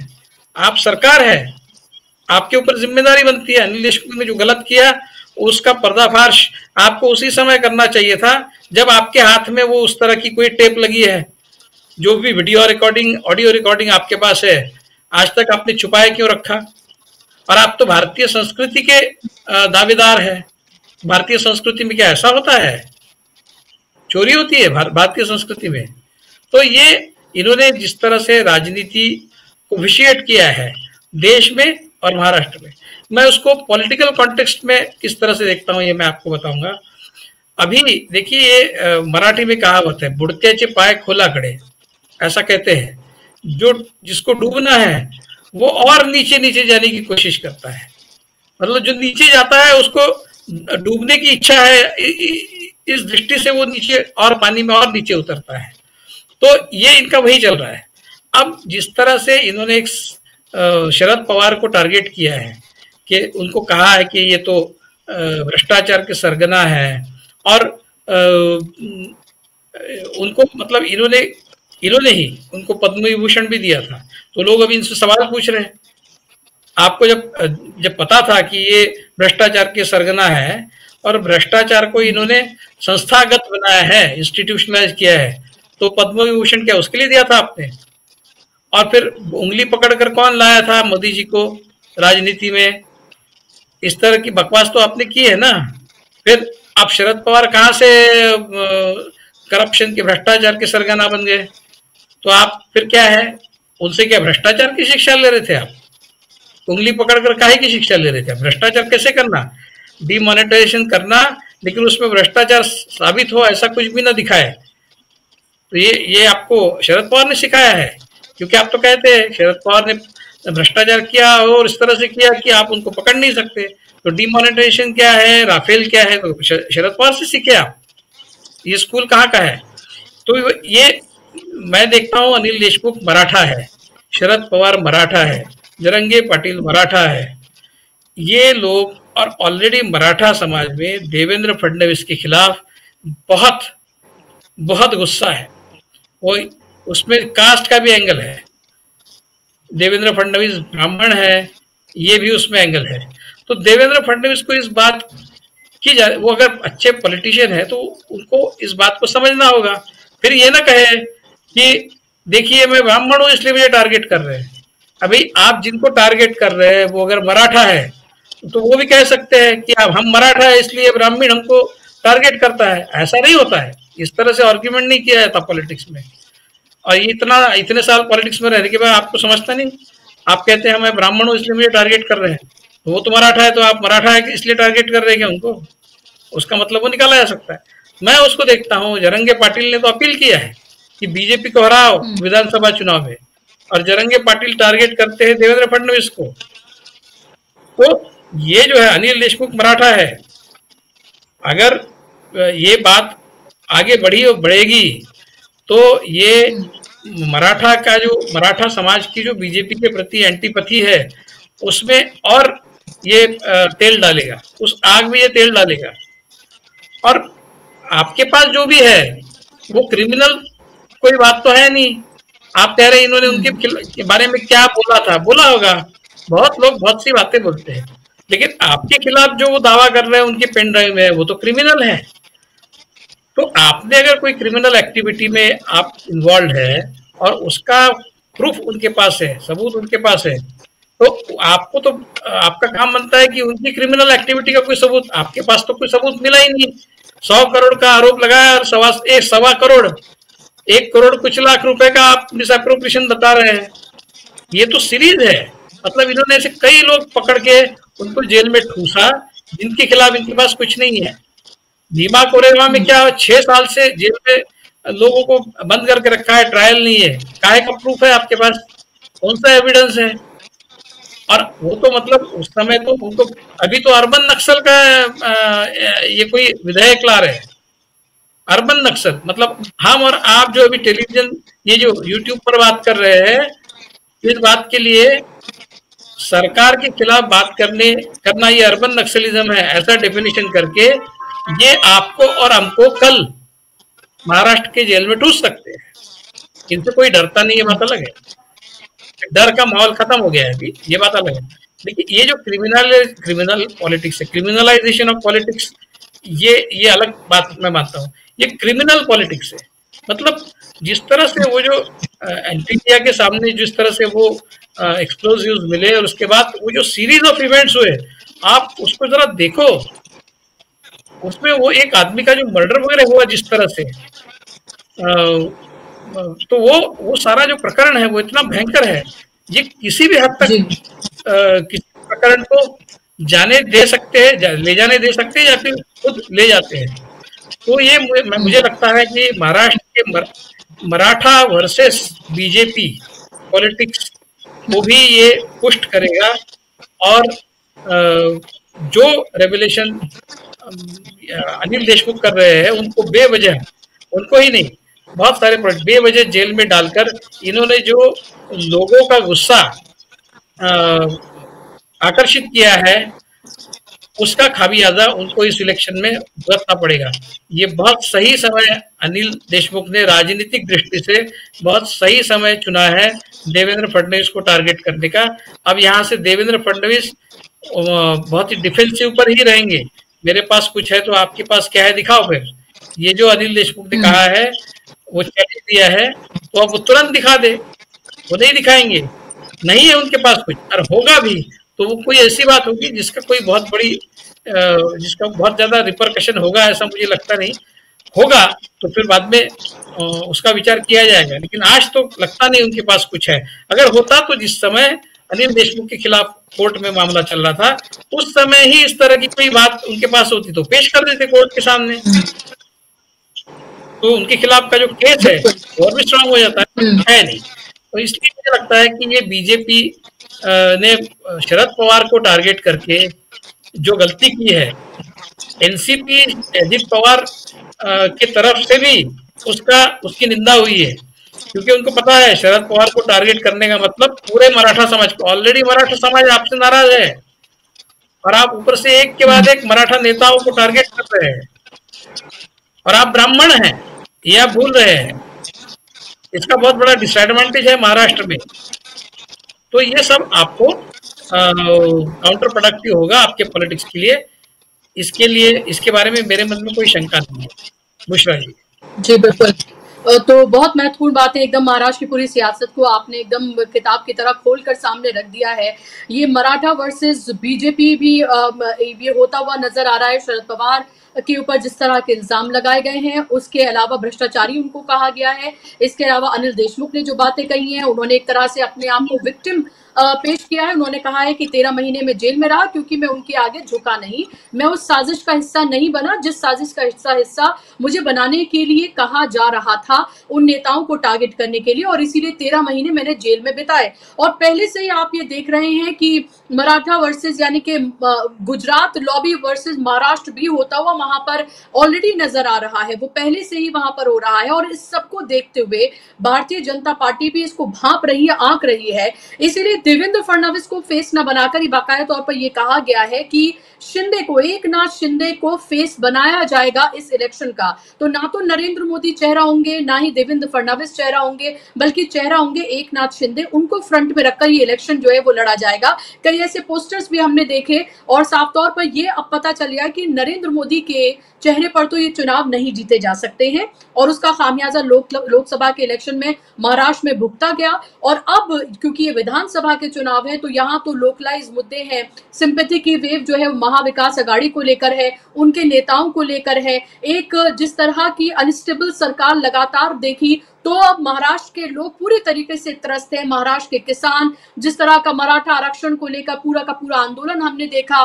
आप सरकार है, आपके ऊपर जिम्मेदारी बनती है। अनिल देशमुख ने जो गलत किया उसका पर्दाफाश आपको उसी समय करना चाहिए था जब आपके हाथ में वो उस तरह की कोई टेप लगी है। जो भी वीडियो रिकॉर्डिंग, ऑडियो रिकॉर्डिंग आपके पास है, आज तक आपने छुपाए क्यों रखा? और आप तो भारतीय संस्कृति के दावेदार है। भारतीय संस्कृति में क्या ऐसा होता है? चोरी होती है भारतीय संस्कृति में? तो ये इन्होंने जिस तरह से राजनीति को विशिएट किया है देश में और महाराष्ट्र में, मैं उसको पॉलिटिकल कॉन्टेक्स्ट में किस तरह से देखता हूं ये मैं आपको बताऊंगा। अभी देखिए, ये मराठी में कहावत है, बुड़त्याचे पाय खोलाकडे, ऐसा कहते हैं। जो जिसको डूबना है वो और नीचे नीचे जाने की कोशिश करता है, मतलब जो नीचे जाता है उसको डूबने की इच्छा है, इस दृष्टि से वो नीचे और पानी में और नीचे उतरता है। तो ये इनका वही चल रहा है। अब जिस तरह से इन्होंने एक शरद पवार को टारगेट किया है कि उनको कहा है कि ये तो भ्रष्टाचार के सरगना है, और उनको मतलब इन्होंने ही उनको पद्म विभूषण भी दिया था। तो लोग अभी इनसे सवाल पूछ रहे हैं, आपको जब पता था कि ये भ्रष्टाचार के सरगना है और भ्रष्टाचार को इन्होंने संस्थागत बनाया है, इंस्टीट्यूशनलाइज किया है, तो पद्म विभूषण क्या उसके लिए दिया था आपने? और फिर उंगली पकड़कर कौन लाया था मोदी जी को राजनीति में? इस तरह की बकवास तो आपने की है ना। फिर आप शरद पवार कहाँ से करप्शन के, भ्रष्टाचार के सरगना बन गए? तो आप फिर क्या है, उनसे क्या भ्रष्टाचार की शिक्षा ले रहे थे आप? उंगली पकड़कर काहे की शिक्षा ले रहे थे? भ्रष्टाचार कैसे करना, डिमोनेटाइजेशन करना, लेकिन उसमें भ्रष्टाचार साबित हो ऐसा कुछ भी ना दिखाए। तो ये आपको शरद पवार ने सिखाया है, क्योंकि आप तो कहते हैं शरद पवार ने भ्रष्टाचार किया और इस तरह से किया कि आप उनको पकड़ नहीं सकते। तो डिमोनेटाइजेशन क्या है, राफेल क्या है, तो शरद पवार से सीखे आप। ये स्कूल कहाँ का है? तो ये मैं देखता हूँ, अनिल देशमुख मराठा है, शरद पवार मराठा है, जरंगे पाटिल मराठा है, ये लोग, और ऑलरेडी मराठा समाज में देवेंद्र फडणवीस के खिलाफ बहुत बहुत गुस्सा है। वो उसमें कास्ट का भी एंगल है, देवेंद्र फडणवीस ब्राह्मण है, ये भी उसमें एंगल है। तो देवेंद्र फडणवीस को इस बात की वो अगर अच्छे पॉलिटिशियन है तो उनको इस बात को समझना होगा। फिर ये ना कहे कि देखिए मैं ब्राह्मण हूं इसलिए मुझे टारगेट कर रहे हैं। अभी आप जिनको टारगेट कर रहे हैं वो अगर मराठा है तो वो भी कह सकते हैं कि अब हम मराठा है इसलिए ब्राह्मण हमको टारगेट करता है। ऐसा नहीं होता है, इस तरह से आर्ग्यूमेंट नहीं किया जाता पॉलिटिक्स में। और इतने साल पॉलिटिक्स में रहने के बाद आपको समझता नहीं, आप कहते हैं मैं ब्राह्मण हूँ इसलिए मुझे टारगेट कर रहे हैं, तो वो तो मराठा है, तो आप मराठा है इसलिए टारगेट कर रहे हैं क्या उनको? उसका मतलब वो निकाला जा सकता है। मैं उसको देखता हूँ, जरंगे पाटिल ने तो अपील किया है कि बीजेपी को हराओ विधानसभा चुनाव में, और जरंगे पाटिल टारगेट करते हैं देवेंद्र फडणवीस को। तो ये जो है अनिल देशमुख मराठा है, अगर ये बात आगे बढ़ेगी तो ये मराठा समाज की जो बीजेपी के प्रति एंटीपैथी है उसमें और ये तेल डालेगा, उस आग में ये तेल डालेगा। और आपके पास जो भी है वो क्रिमिनल कोई बात तो है नहीं। आप कह रहे हैं इन्होंने उनके बारे में क्या बोला होगा, बहुत लोग बहुत सी बातें बोलते हैं, लेकिन आपके खिलाफ जो वो दावा कर रहे हैं उनके पेन ड्राइव में, वो तो क्रिमिनल है। तो आपने अगर कोई क्रिमिनल एक्टिविटी में आप इन्वॉल्व है और उसका प्रूफ उनके पास है, सबूत उनके पास है, तो आपको तो आपका काम बनता है कि उनकी क्रिमिनल एक्टिविटी का कोई सबूत, आपके पास तो कोई सबूत मिला ही नहीं। 100 करोड़ का आरोप लगाया और 1 करोड़ कुछ लाख रुपए का आप मिसअप्रोप्रिएशन बता रहे हैं। ये तो सीरीज है। मतलब इन्होंने ऐसे कई लोग पकड़ के उनको जेल में ठूसा जिनके खिलाफ इनके पास कुछ नहीं है। भीमा कोरेगांव में क्या 6 साल से जेल में लोगों को बंद करके रखा है, ट्रायल नहीं है। काहे का प्रूफ है आपके पास? कौन सा एविडेंस है? और वो तो मतलब उस समय तो उनको अभी तो अर्बन नक्सल का ये कोई विधेयक ला रहे हैं, अर्बन नक्सल। मतलब हम और आप जो अभी टेलीविजन ये जो यूट्यूब पर बात कर रहे हैं, इस बात के लिए सरकार के खिलाफ बात करना ये अर्बन नक्सलिज्म है, ऐसा डेफिनेशन करके ये आपको और हमको कल महाराष्ट्र के जेल में ठूस सकते हैं। इनसे कोई डरता नहीं, ये बात अलग है। डर का माहौल खत्म हो गया है अभी, ये बात अलग है। लेकिन ये जो क्रिमिनल पॉलिटिक्स है, क्रिमिनलाइजेशन ऑफ पॉलिटिक्स, ये अलग बात मैं मानता हूँ। ये क्रिमिनल पॉलिटिक्स है। मतलब जिस तरह से वो जो एंटी इंडिया के सामने जिस तरह से वो एक्सप्लोजिव्स मिले और उसके बाद वो जो सीरीज ऑफ इवेंट्स हुए, आप उसको जरा देखो। उसमें वो एक आदमी का जो मर्डर वगैरह हुआ जिस तरह से, तो वो सारा जो प्रकरण है वो इतना भयंकर है। ये किसी भी हद तक किसी प्रकरण को जाने दे सकते हैं, ले जाने दे सकते हैं या फिर खुद ले जाते हैं। तो ये मुझे लगता है कि महाराष्ट्र के मराठा वर्सेस बीजेपी पॉलिटिक्स को भी ये पुष्ट करेगा। और जो रेवलेशन अनिल देशमुख कर रहे हैं उनको बेवजह, उनको ही नहीं बहुत सारे बेवजह जेल में डालकर इन्होंने जो लोगों का गुस्सा आकर्षित किया है, उसका खामियाजा उनको इस इलेक्शन में भुगतना पड़ेगा। ये बहुत सही समय अनिल देशमुख ने राजनीतिक दृष्टि से बहुत सही समय चुना है देवेंद्र फडणवीस को टारगेट करने का। अब यहाँ से देवेंद्र फडणवीस बहुत ही डिफेंसिव पर ही रहेंगे। मेरे पास कुछ है तो आपके पास क्या है, दिखाओ। फिर ये जो अनिल देशमुख ने कहा है, वो चैलेंज दिया है, तो अब वो तुरंत दिखा दे। वो नहीं दिखाएंगे, नहीं है उनके पास कुछ। और होगा भी तो वो कोई ऐसी बात होगी जिसका कोई बहुत बड़ी जिसका बहुत ज्यादा रिपरकशन होगा, ऐसा मुझे लगता नहीं। होगा तो फिर बाद में उसका विचार किया जाएगा, लेकिन आज तो लगता नहीं उनके पास कुछ है। अगर होता तो जिस समय अनिल देशमुख के खिलाफ कोर्ट में मामला चल रहा था, उस समय ही इस तरह की कोई बात उनके पास होती तो पेश कर देते कोर्ट के सामने, तो उनके खिलाफ का जो केस है वो और भी स्ट्रांग हो जाता है नहीं। तो इसलिए मुझे लगता है कि ये बीजेपी ने शरद पवार को टारगेट करके जो गलती की है, एनसीपी अजित पवार की तरफ से भी उसकी निंदा हुई है, क्योंकि उनको पता है शरद पवार को टारगेट करने का मतलब पूरे मराठा समाज को। ऑलरेडी मराठा समाज आपसे नाराज है और आप ऊपर से एक के बाद एक मराठा नेताओं को टारगेट कर रहे हैं, और आप ब्राह्मण हैं ये आप भूल रहे हैं। इसका बहुत बड़ा डिसएडवांटेज है महाराष्ट्र में। तो ये सब आपको काउंटर प्रोडक्टिव होगा आपके पॉलिटिक्स के लिए। इसके बारे में मेरे मन में कोई शंका नहीं है। बुशरा जी। जी बिल्कुल, तो बहुत महत्वपूर्ण बात है। एकदम महाराष्ट्र की पूरी सियासत को आपने एकदम किताब की तरह खोलकर सामने रख दिया है। ये मराठा वर्सेस बीजेपी भी ये होता हुआ नजर आ रहा है। शरद पवार के ऊपर जिस तरह के इल्जाम लगाए गए हैं, उसके अलावा भ्रष्टाचारी उनको कहा गया है। इसके अलावा अनिल देशमुख ने जो बातें कही हैं, उन्होंने एक तरह से अपने आप को विक्टिम पेश किया है। उन्होंने कहा है कि 13 महीने में जेल में रहा क्योंकि मैं उनके आगे झुका नहीं, मैं उस साजिश का हिस्सा नहीं बना जिस साजिश का हिस्सा मुझे बनाने के लिए कहा जा रहा था, उन नेताओं को टारगेट करने के लिए, और इसीलिए 13 महीने मैंने जेल में बिताए। और पहले से ही आप ये देख रहे हैं कि मराठा वर्सेस यानी कि गुजरात लॉबी वर्सेस महाराष्ट्र भी होता हुआ वहां पर ऑलरेडी नजर आ रहा है। वो पहले से ही वहां पर हो रहा है, और इस सबको देखते हुए भारतीय जनता पार्टी भी इसको भांप रही है, आंक रही है। इसीलिए देवेंद्र फडणवीस को फेस न बनाकर ही बाकायदा तौर पर यह कहा गया है कि शिंदे को, एकनाथ शिंदे को फेस बनाया जाएगा इस इलेक्शन का। तो ना तो नरेंद्र मोदी चेहरा होंगे, ना ही देवेंद्र फडणवीस चेहरा होंगे, बल्कि चेहरा होंगे एकनाथ शिंदे। उनको फ्रंट में रखकर ये इलेक्शन जो है वो लड़ा जाएगा। कई ऐसे पोस्टर्स भी हमने देखे, और साफ तौर पर यह अब पता चल गया कि नरेंद्र मोदी के चेहरे पर तो ये चुनाव नहीं जीते जा सकते हैं और उसका खामियाजा लोकसभा के इलेक्शन में महाराष्ट्र में भुगता गया। और अब क्योंकि ये विधानसभा के चुनाव है तो यहाँ तो लोकलाइज मुद्दे हैं, सिंपैथी की वेव जो है महाविकास आघाड़ी को लेकर है, उनके नेताओं को लेकर है। एक जिस तरह की अनस्टेबल सरकार लगातार देखी तो अब महाराष्ट्र के लोग पूरी तरीके से त्रस्त हैं। महाराष्ट्र के किसान, जिस तरह का मराठा आरक्षण को लेकर पूरा का पूरा आंदोलन हमने देखा,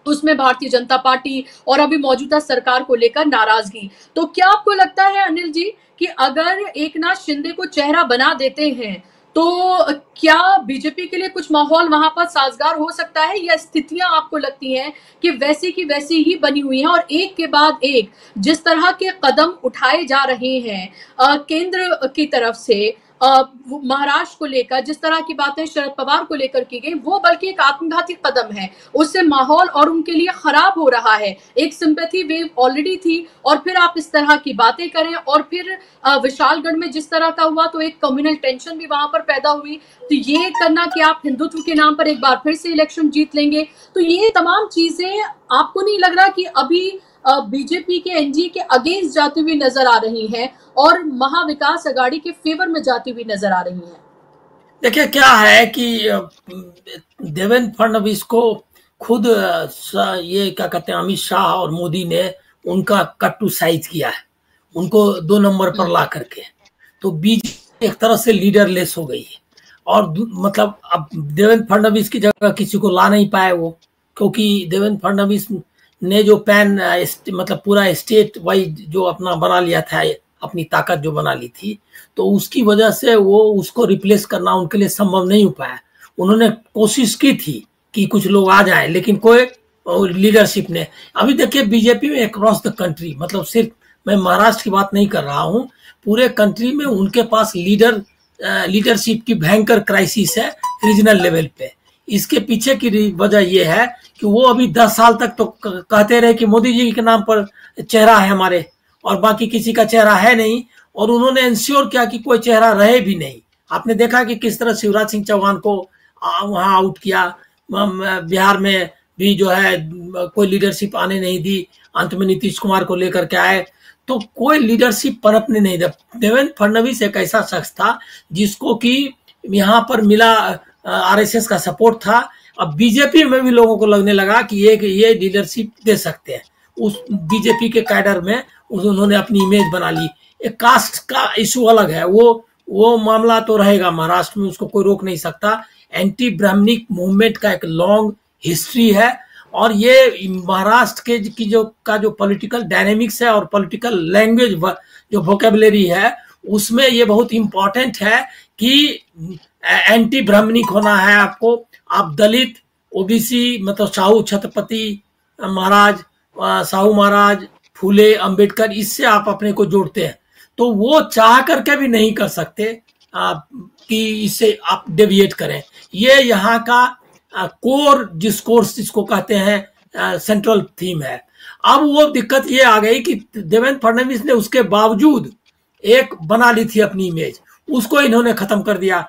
उसमें भारतीय जनता पार्टी और अभी मौजूदा सरकार को लेकर नाराजगी। तो क्या आपको लगता है अनिल जी कि अगर एकनाथ शिंदे को चेहरा बना देते हैं तो क्या बीजेपी के लिए कुछ माहौल वहां पर साजगार हो सकता है, या स्थितियां आपको लगती हैं कि वैसी की वैसी ही बनी हुई हैं और एक के बाद एक जिस तरह के कदम उठाए जा रहे हैं केंद्र की तरफ से महाराष्ट्र को लेकर, जिस तरह की बातें शरद पवार को लेकर की गई, वो बल्कि एक आत्मघाती कदम है, उससे माहौल और उनके लिए खराब हो रहा है। एक सिंपैथी वेव ऑलरेडी थी और फिर आप इस तरह की बातें करें और फिर विशालगढ़ में जिस तरह का हुआ तो एक कम्युनल टेंशन भी वहां पर पैदा हुई। तो ये करना कि आप हिंदुत्व के नाम पर एक बार फिर से इलेक्शन जीत लेंगे, तो ये तमाम चीजें आपको नहीं लग रहा कि अभी बीजेपी के एनडीए के अगेंस्ट जाती हुई नजर आ रही हैं और महाविकास आघाड़ी के फेवर में जाती हुई नजर आ रही हैं? देखिए क्या है कि देवेंद्र फडणवीस को खुद ये क्या कहते हैं अमित शाह और मोदी ने उनका कट टू साइज किया है, उनको 2 नंबर पर ला करके। तो बीजेपी एक तरह से लीडरलेस हो गई है और मतलब अब देवेंद्र फडणवीस की जगह किसी को ला नहीं पाए वो, क्योंकि देवेंद्र फडणवीस ने जो पैन मतलब पूरा स्टेट वाइज जो अपना बना लिया था, अपनी ताकत जो बना ली थी, तो उसकी वजह से वो उसको रिप्लेस करना उनके लिए संभव नहीं हो पाया। उन्होंने कोशिश की थी कि कुछ लोग आ जाएं, लेकिन कोई लीडरशिप ने, अभी देखिए बीजेपी में अक्रॉस द कंट्री, मतलब सिर्फ मैं महाराष्ट्र की बात नहीं कर रहा हूँ, पूरे कंट्री में उनके पास लीडरशिप की भयंकर क्राइसिस है रीजनल लेवल पे। इसके पीछे की वजह यह है कि वो अभी 10 साल तक तो कहते रहे कि मोदी जी के नाम पर चेहरा है हमारे और बाकी किसी का चेहरा है नहीं, और उन्होंने इंश्योर किया कि कोई चेहरा रहे भी नहीं। आपने देखा कि किस तरह शिवराज सिंह चौहान को वहां आउट किया, बिहार में भी जो है कोई लीडरशिप आने नहीं दी, अंत में नीतीश कुमार को लेकर के आए, तो कोई लीडरशिप पनपने नहीं दिया। देवेंद्र फडणवीस एक ऐसा शख्स था जिसको कि यहाँ पर मिला आरएसएस का सपोर्ट था। अब बीजेपी में भी लोगों को लगने लगा कि ये लीडरशिप दे सकते हैं। उस बीजेपी के कैडर में उन्होंने अपनी इमेज बना ली। एक कास्ट का इशू अलग है, वो मामला तो रहेगा महाराष्ट्र में, उसको कोई रोक नहीं सकता। एंटी ब्राह्मणिक मूवमेंट का एक लॉन्ग हिस्ट्री है और ये महाराष्ट्र की जो पॉलिटिकल डायनेमिक्स है और पॉलिटिकल लैंग्वेज जो वोकेबलरी है उसमें ये बहुत इंपॉर्टेंट है कि एंटी ब्राह्मणिक होना है आपको। आप दलित, ओबीसी, मतलब साहू छत्रपति महाराज, साहू महाराज, फूले, अंबेडकर, इससे आप अपने को जोड़ते हैं, तो वो चाह करके भी नहीं कर सकते कि इससे आप डेविएट करें। ये यहाँ का कोर डिस्कोर्स जिसको कहते हैं सेंट्रल थीम है। अब वो दिक्कत ये आ गई कि देवेंद्र फडणवीस ने उसके बावजूद एक बना ली थी अपनी इमेज, उसको इन्होंने खत्म कर दिया।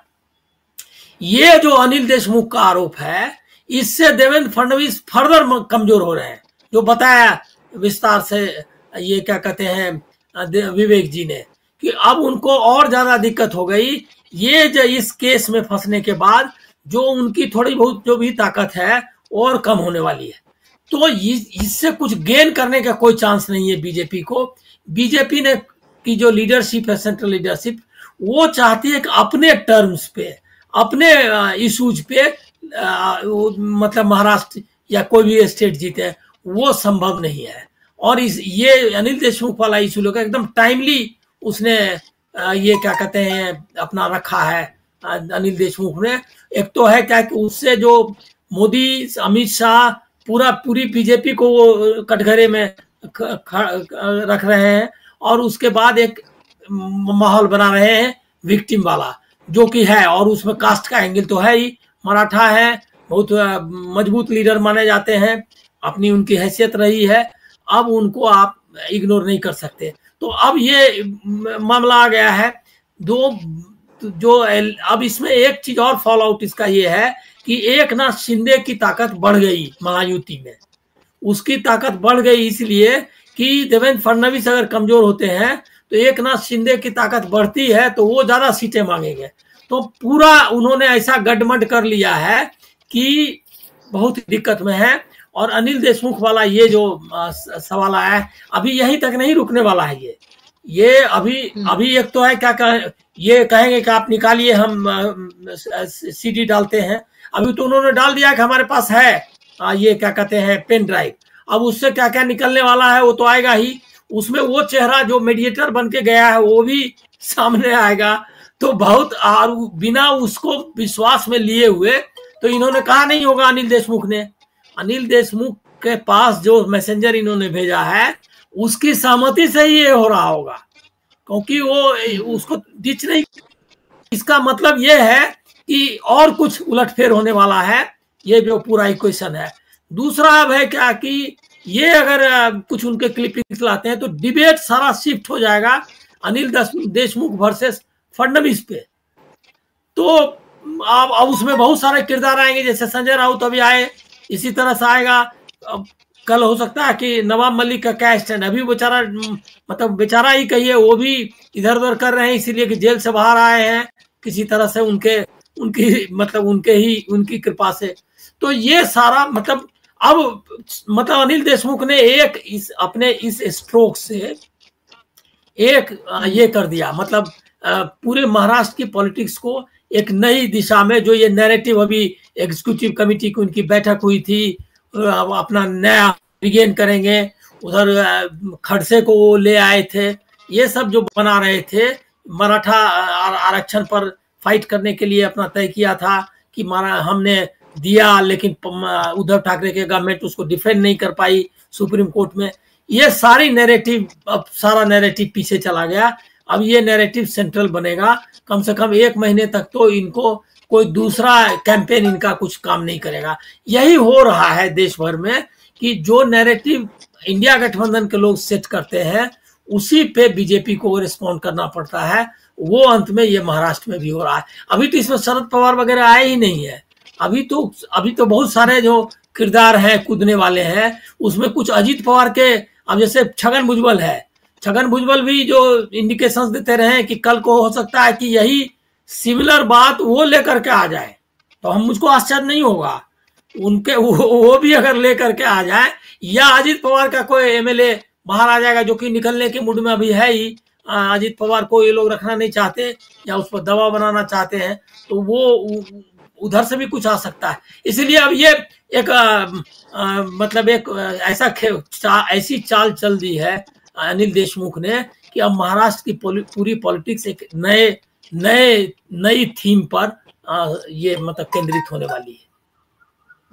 ये जो अनिल देशमुख का आरोप है, इससे देवेंद्र फडणवीस फर्दर कमजोर हो रहे हैं, जो बताया विस्तार से ये क्या कहते हैं विवेक जी ने, कि अब उनको और ज्यादा दिक्कत हो गई। ये जो इस केस में फंसने के बाद जो उनकी थोड़ी बहुत जो भी ताकत है और कम होने वाली है, तो इससे कुछ गेन करने का कोई चांस नहीं है बीजेपी को। बीजेपी ने की जो लीडरशिप है, सेंट्रल लीडरशिप, वो चाहती है कि अपने टर्म्स पे, अपने इश्यूज पे मतलब महाराष्ट्र या कोई भी स्टेट जीते, वो संभव नहीं है। और ये अनिल देशमुख वाला इशू लोग एकदम टाइमली उसने ये क्या कहते हैं अपना रखा है अनिल देशमुख ने। एक तो है क्या कि उससे जो मोदी, अमित शाह, पूरी बीजेपी को वो कटघरे में रख रहे हैं और उसके बाद एक माहौल बना रहे हैं विक्टिम वाला, जो कि है, और उसमें कास्ट का एंगल तो है ही। मराठा है, बहुत मजबूत लीडर माने जाते हैं, अपनी उनकी हैसियत रही है, अब उनको आप इग्नोर नहीं कर सकते। तो अब ये मामला आ गया है अब इसमें एक चीज और फॉल आउट इसका ये है कि एकनाथ शिंदे की ताकत बढ़ गई महायुति में। उसकी ताकत बढ़ गई इसलिए कि देवेंद्र फडणवीस अगर कमजोर होते हैं तो एकनाथ शिंदे की ताकत बढ़ती है तो वो ज्यादा सीटें मांगेंगे। तो पूरा उन्होंने ऐसा गडमड कर लिया है कि बहुत दिक्कत में है। और अनिल देशमुख वाला ये जो सवाल आया है, अभी यहीं तक नहीं रुकने वाला है ये अभी एक तो है क्या ये कहेंगे कि आप निकालिए हम सीडी डालते हैं। अभी तो उन्होंने डाल दिया कि हमारे पास है ये क्या कहते हैं पेन ड्राइव। अब उससे क्या क्या निकलने वाला है वो तो आएगा ही। उसमें वो चेहरा जो मीडिएटर बन के गया है वो भी सामने आएगा। तो बहुत बिना उसको विश्वास में लिए हुए तो इन्होंने कहा नहीं होगा अनिल देशमुख ने। अनिल देशमुख के पास जो मैसेंजर इन्होंने भेजा है उसकी सहमति से ही ये हो रहा होगा, क्योंकि वो उसको डिच नहीं। इसका मतलब ये है कि और कुछ उलटफेर होने वाला है, ये जो पूरा इक्वेशन है। दूसरा अब है क्या कि ये अगर कुछ उनके क्लिपिंग्स लाते हैं तो डिबेट सारा शिफ्ट हो जाएगा अनिल देशमुख वर्सेस फडणवीस पे। तो अब उसमें बहुत सारे किरदार आएंगे, जैसे संजय राउत अभी आए, इसी तरह से आएगा। कल हो सकता है कि नवाब मलिक का क्या स्टैंड, अभी बेचारा मतलब बेचारा ही कहिए, वो भी इधर उधर कर रहे हैं इसलिए कि जेल से बाहर आए हैं किसी तरह से उनकी कृपा से। तो ये सारा मतलब अब मतलब अनिल देशमुख ने अपने इस स्ट्रोक से एक ये कर दिया, मतलब पूरे महाराष्ट्र की पॉलिटिक्स को एक नई दिशा में, जो ये नैरेटिव अभी एग्जीक्यूटिव कमेटी की उनकी बैठक हुई थी, अपना नया रिगेन करेंगे, उधर खड़से को वो ले आए थे, ये सब जो बना रहे थे, मराठा आरक्षण पर फाइट करने के लिए अपना तय किया था कि हमने दिया, लेकिन उद्धव ठाकरे के गवर्नमेंट उसको डिफेंड नहीं कर पाई सुप्रीम कोर्ट में। ये सारी नैरेटिव, अब सारा नैरेटिव पीछे चला गया। अब ये नैरेटिव सेंट्रल बनेगा। कम से कम 1 महीने तक तो इनको कोई दूसरा कैंपेन इनका कुछ काम नहीं करेगा। यही हो रहा है देश भर में कि जो नैरेटिव इंडिया गठबंधन के लोग सेट करते हैं उसी पे बीजेपी को रिस्पॉन्ड करना पड़ता है। वो अंत में ये महाराष्ट्र में भी हो रहा है। अभी तो इसमें शरद पवार वगैरह आए ही नहीं है। अभी तो बहुत सारे जो किरदार हैं कूदने वाले हैं, उसमें कुछ अजीत पवार के, अब जैसे छगन भुजबल है, छगन भुजबल भी जो इंडिकेशंस देते रहे कि कल को हो सकता है कि यही सिमिलर बात वो लेकर के आ जाए, तो हम मुझको आश्चर्य नहीं होगा उनके वो भी अगर लेकर के आ जाए, या अजीत पवार का कोई एमएलए बाहर आ जाएगा जो कि निकलने के मूड में अभी है ही। अजीत पवार को ये लोग रखना नहीं चाहते या उस पर दबाव बनाना चाहते हैं, तो वो उधर से भी कुछ आ सकता है। इसलिए अब ये एक मतलब एक ऐसी चाल चल दी है अनिल देशमुख ने कि अब महाराष्ट्र की पूरी पॉलिटिक्स एक नई थीम पर ये मतलब केंद्रित होने वाली है।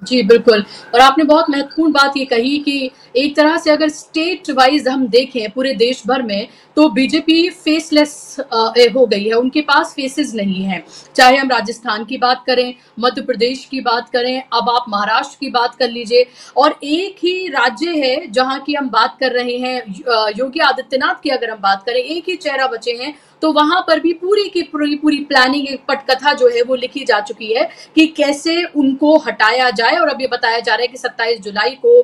जी बिल्कुल, और आपने बहुत महत्वपूर्ण बात ये कही कि एक तरह से अगर स्टेट वाइज हम देखें पूरे देश भर में तो बीजेपी फेसलेस हो गई है, उनके पास फेसेस नहीं है। चाहे हम राजस्थान की बात करें, मध्य प्रदेश की बात करें, अब आप महाराष्ट्र की बात कर लीजिए, और एक ही राज्य है जहां की हम बात कर रहे हैं योगी आदित्यनाथ की अगर हम बात करें, एक ही चेहरा बचे हैं, तो वहां पर भी पूरी की पूरी प्लानिंग, एक पटकथा जो है वो लिखी जा चुकी है कि कैसे उनको हटाया जाए। और अब ये बताया जा रहा है कि 27 जुलाई को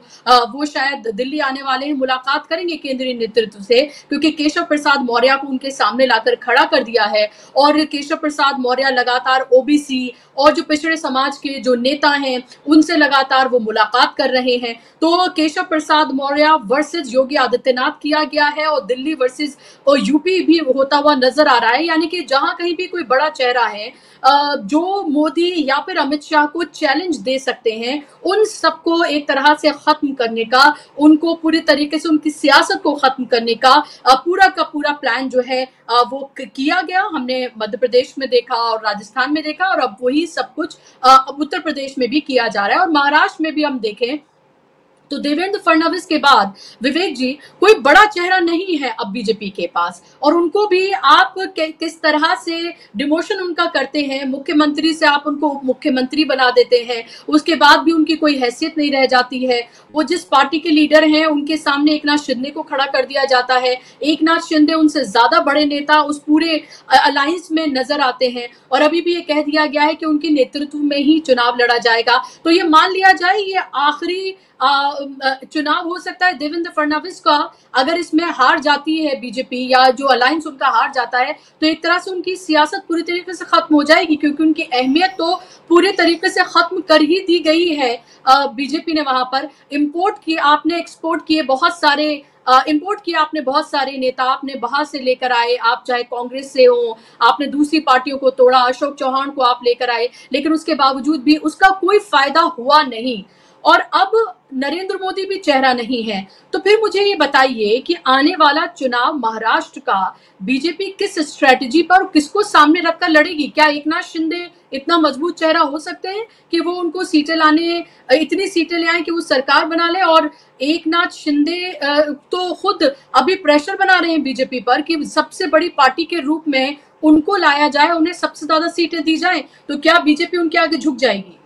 वो शायद दिल्ली आने वाले हैं, मुलाकात करेंगे केंद्रीय नेतृत्व से, क्योंकि केशव प्रसाद मौर्य को उनके सामने लाकर खड़ा कर दिया है। और केशव प्रसाद मौर्य लगातार ओबीसी और जो पिछड़े समाज के जो नेता हैं उनसे लगातार वो मुलाकात कर रहे हैं। तो केशव प्रसाद मौर्य वर्सेस योगी आदित्यनाथ किया गया है और दिल्ली वर्सेस यूपी भी होता हुआ नजर आ रहा है। यानी कि जहां कहीं भी कोई बड़ा चेहरा है जो मोदी या फिर अमित शाह को चैलेंज दे सकते हैं, उन सबको एक तरह से खत्म करने का, उनको पूरी तरीके से उनकी सियासत को खत्म करने का पूरा प्लान जो है वो किया गया। हमने मध्य प्रदेश में देखा और राजस्थान में देखा, और अब वही सब कुछ उत्तर प्रदेश में भी किया जा रहा है। और महाराष्ट्र में भी हम देखें तो देवेंद्र फडणवीस के बाद विवेक जी कोई बड़ा चेहरा नहीं है अब बीजेपी के पास, और उनको भी आप किस तरह से डिमोशन उनका करते हैं, मुख्यमंत्री से आप उनको उप मुख्यमंत्री बना देते हैं, उसके बाद भी उनकी कोई हैसियत नहीं रह जाती है। वो जिस पार्टी के लीडर हैं उनके सामने एकनाथ शिंदे को खड़ा कर दिया जाता है। एकनाथ शिंदे उनसे ज्यादा बड़े नेता उस पूरे अलायंस में नजर आते हैं, और अभी भी ये कह दिया गया है कि उनके नेतृत्व में ही चुनाव लड़ा जाएगा। तो ये मान लिया जाए ये आखिरी चुनाव हो सकता है देवेंद्र फडणवीस का, अगर इसमें हार जाती है बीजेपी या जो अलायंस उनका हार जाता है, तो एक तरह से उनकी सियासत पूरी तरीके से खत्म हो जाएगी, क्योंकि उनकी अहमियत तो पूरे तरीके से खत्म कर ही दी गई है। बीजेपी ने वहां पर इंपोर्ट किए, आपने एक्सपोर्ट किए बहुत सारे, इंपोर्ट किया आपने बहुत सारे नेता, आपने बाहर से लेकर आए, आप चाहे कांग्रेस से हो, आपने दूसरी पार्टियों को तोड़ा, अशोक चौहान को आप लेकर आए, लेकिन उसके बावजूद भी उसका कोई फायदा हुआ नहीं। और अब नरेंद्र मोदी भी चेहरा नहीं है। तो फिर मुझे ये बताइए कि आने वाला चुनाव महाराष्ट्र का बीजेपी किस स्ट्रेटजी पर, किसको सामने रखकर लड़ेगी? क्या एकनाथ शिंदे इतना मजबूत चेहरा हो सकते हैं कि वो उनको सीटें लाने, इतनी सीटें ले आए कि वो सरकार बना ले? और एकनाथ शिंदे तो खुद अभी प्रेशर बना रहे हैं बीजेपी पर कि सबसे बड़ी पार्टी के रूप में उनको लाया जाए, उन्हें सबसे ज्यादा सीटें दी जाए, तो क्या बीजेपी उनके आगे झुक जाएगी?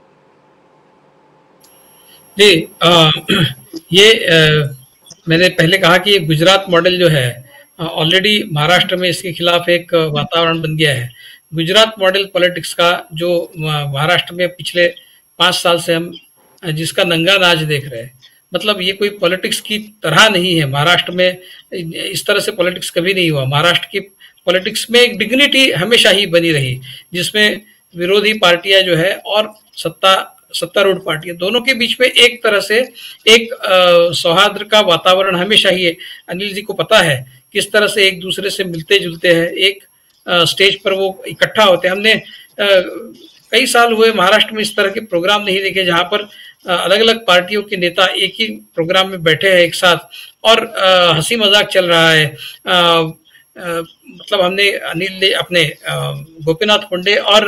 जी, मैंने पहले कहा कि ये गुजरात मॉडल जो है, ऑलरेडी महाराष्ट्र में इसके खिलाफ एक वातावरण बन गया है। गुजरात मॉडल पॉलिटिक्स का जो महाराष्ट्र में पिछले 5 साल से हम जिसका नंगा नाच देख रहे हैं, मतलब ये कोई पॉलिटिक्स की तरह नहीं है। महाराष्ट्र में इस तरह से पॉलिटिक्स कभी नहीं हुआ। महाराष्ट्र की पॉलिटिक्स में एक डिग्निटी हमेशा ही बनी रही, जिसमें विरोधी पार्टियां जो है और सत्तारूढ़ पार्टियां, दोनों के बीच में एक तरह से एक सौहार्द का वातावरण हमेशा ही है। अनिल जी को पता है किस तरह से एक दूसरे से मिलते जुलते हैं, एक स्टेज पर वो इकट्ठा होते हैं। हमने कई साल हुए महाराष्ट्र में इस तरह के प्रोग्राम नहीं देखे जहां पर अलग अलग पार्टियों के नेता एक ही प्रोग्राम में बैठे हैं एक साथ और हंसी मजाक चल रहा है। मतलब हमने अनिल अपने गोपीनाथ मुंडे और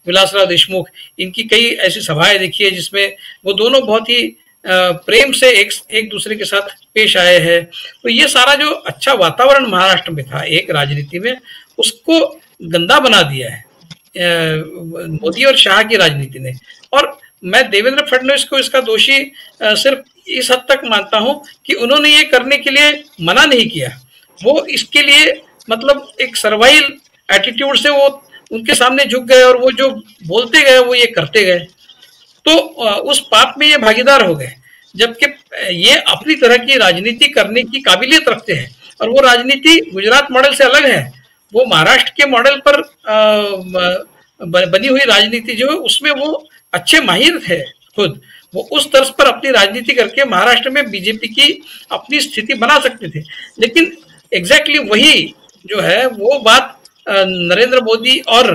विलासराव देशमुख, इनकी कई ऐसी सभाएं देखी है जिसमें वो दोनों बहुत ही प्रेम से एक दूसरे के साथ पेश आए हैं। तो ये सारा जो अच्छा वातावरण महाराष्ट्र में था एक राजनीति में, उसको गंदा बना दिया है मोदी और शाह की राजनीति ने। और मैं देवेंद्र फडणवीस को इसका दोषी सिर्फ इस हद तक मानता हूं कि उन्होंने ये करने के लिए मना नहीं किया, वो इसके लिए मतलब एक सर्वाइल एटीट्यूड से वो उनके सामने झुक गए और वो जो बोलते गए वो ये करते गए, तो उस पाप में ये भागीदार हो गए। जबकि ये अपनी तरह की राजनीति करने की काबिलियत रखते हैं और वो राजनीति गुजरात मॉडल से अलग है। वो महाराष्ट्र के मॉडल पर बनी हुई राजनीति जो है उसमें वो अच्छे माहिर थे खुद, वो उस तर्ज पर अपनी राजनीति करके महाराष्ट्र में बीजेपी की अपनी स्थिति बना सकते थे। लेकिन एग्जैक्टली वही जो है वो बात नरेंद्र मोदी और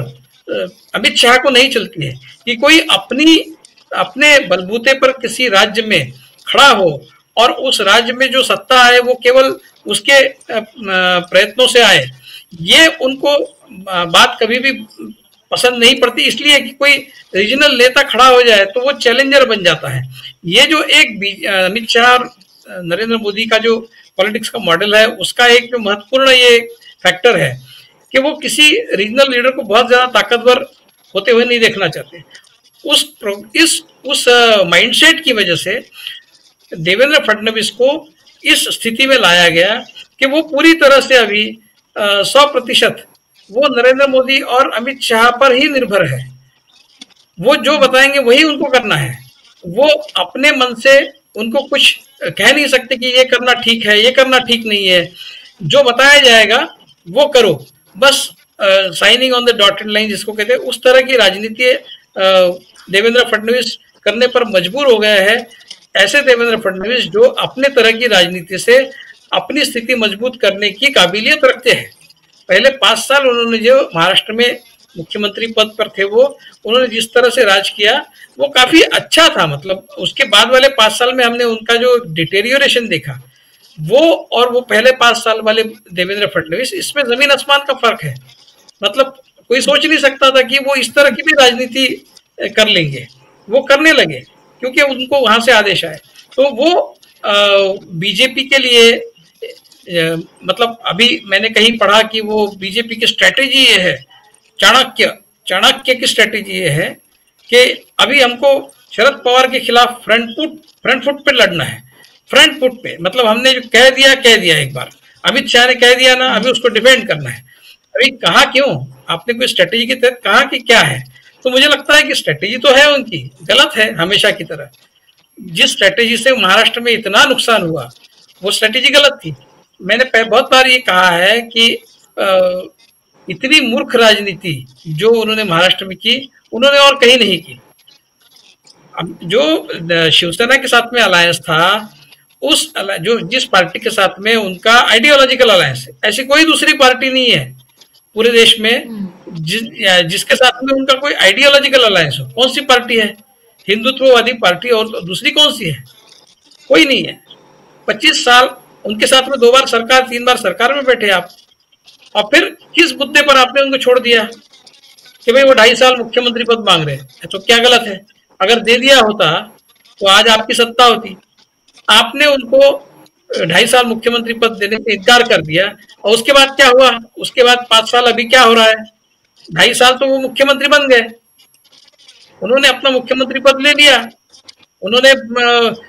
अमित शाह को नहीं चलती है कि कोई अपने बलबूते पर किसी राज्य में खड़ा हो और उस राज्य में जो सत्ता आए वो केवल उसके प्रयत्नों से आए। ये उनको बात कभी भी पसंद नहीं पड़ती, इसलिए कि कोई रीजनल नेता खड़ा हो जाए तो वो चैलेंजर बन जाता है। ये जो एक अमित शाह और नरेंद्र मोदी का जो पॉलिटिक्स का मॉडल है उसका एक जो महत्वपूर्ण ये फैक्टर है कि वो किसी रीजनल लीडर को बहुत ज्यादा ताकतवर होते हुए नहीं देखना चाहते। उस माइंडसेट की वजह से देवेंद्र फडणवीस को इस स्थिति में लाया गया कि वो पूरी तरह से अभी 100% वो नरेंद्र मोदी और अमित शाह पर ही निर्भर है। वो जो बताएंगे वही उनको करना है। वो अपने मन से उनको कुछ कह नहीं सकते कि ये करना ठीक है, ये करना ठीक नहीं है। जो बताया जाएगा वो करो, बस signing on the dotted line जिसको कहते हैं, उस तरह की राजनीति देवेंद्र फडणवीस करने पर मजबूर हो गया है। ऐसे देवेंद्र फडणवीस जो अपने तरह की राजनीति से अपनी स्थिति मजबूत करने की काबिलियत रखते हैं। पहले 5 साल उन्होंने जो महाराष्ट्र में मुख्यमंत्री पद पर थे वो उन्होंने जिस तरह से राज किया वो काफी अच्छा था। मतलब उसके बाद वाले 5 साल में हमने उनका जो डिटेरियोरेशन देखा वो और वो पहले 5 साल वाले देवेंद्र फडणवीस, इसमें जमीन आसमान का फर्क है। मतलब कोई सोच नहीं सकता था कि वो इस तरह की भी राजनीति कर लेंगे, वो करने लगे क्योंकि उनको वहां से आदेश आए। तो वो बीजेपी के लिए मतलब अभी मैंने कहीं पढ़ा कि वो बीजेपी की स्ट्रेटेजी ये है, चाणक्य की स्ट्रेटेजी ये है कि अभी हमको शरद पवार के खिलाफ फ्रंट फुट पे लड़ना है। फ्रंट फुट पे मतलब हमने जो कह दिया एक बार, अमित शाह ने कह दिया ना, अभी उसको डिफेंड करना है। अभी कहा क्यों, आपने कोई स्ट्रेटेजी के तहत कहा कि क्या है? तो मुझे लगता है कि स्ट्रेटेजी तो है उनकी, गलत है हमेशा की तरह। जिस स्ट्रेटेजी से महाराष्ट्र में इतना नुकसान हुआ वो स्ट्रेटेजी गलत थी। मैंने बहुत बार ये कहा है कि इतनी मूर्ख राजनीति जो उन्होंने महाराष्ट्र में की उन्होंने और कहीं नहीं की। अब जो शिवसेना के साथ में अलायंस था, उस जो जिस पार्टी के साथ में उनका आइडियोलॉजिकल अलायंस है, ऐसी कोई दूसरी पार्टी नहीं है पूरे देश में जिसके साथ में उनका कोई आइडियोलॉजिकल अलायंस हो। कौन सी पार्टी है? हिंदुत्ववादी पार्टी, और दूसरी कौन सी है? कोई नहीं है। 25 साल उनके साथ में 2 बार सरकार, 3 बार सरकार में बैठे आप, और फिर किस मुद्दे पर आपने उनको छोड़ दिया कि भाई वो 2.5 साल मुख्यमंत्री पद मांग रहे हैं, तो क्या गलत है? अगर दे दिया होता तो आज आपकी सत्ता होती। आपने उनको 2.5 साल मुख्यमंत्री पद देने से इनकार कर दिया, और उसके बाद क्या हुआ? उसके बाद 5 साल अभी क्या हो रहा है? 2.5 साल तो वो मुख्यमंत्री बन गए, उन्होंने अपना मुख्यमंत्री पद ले लिया, उन्होंने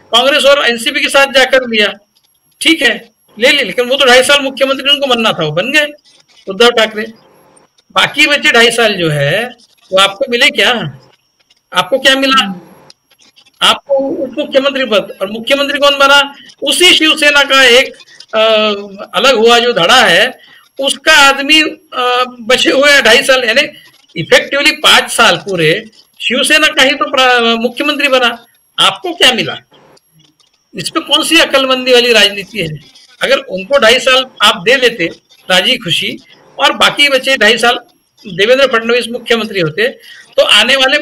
कांग्रेस और एनसीपी के साथ जाकर लिया, ठीक है ले लिया, लेकिन वो तो 2.5 साल मुख्यमंत्री उनको बनना था, वो बन गए उद्धव ठाकरे। बाकी बचे 2.5 साल जो है वो आपको मिले क्या? आपको क्या मिला? आपको उप मुख्यमंत्री पद, और मुख्यमंत्री कौन बना? उसी शिवसेना का एक अलग हुआ जो धड़ा है, उसका आदमी बचे हुए 2.5 साल, यानी इफेक्टिवली 5 साल पूरे शिवसेना का ही तो मुख्यमंत्री बना। आपको क्या मिला? इस पे कौन सी अक्लमंदी वाली राजनीति है? अगर उनको 2.5 साल आप दे लेते राजी खुशी, और बाकी बचे 2.5 साल देवेंद्र फडणवीस मुख्यमंत्री होते, तो आने वाले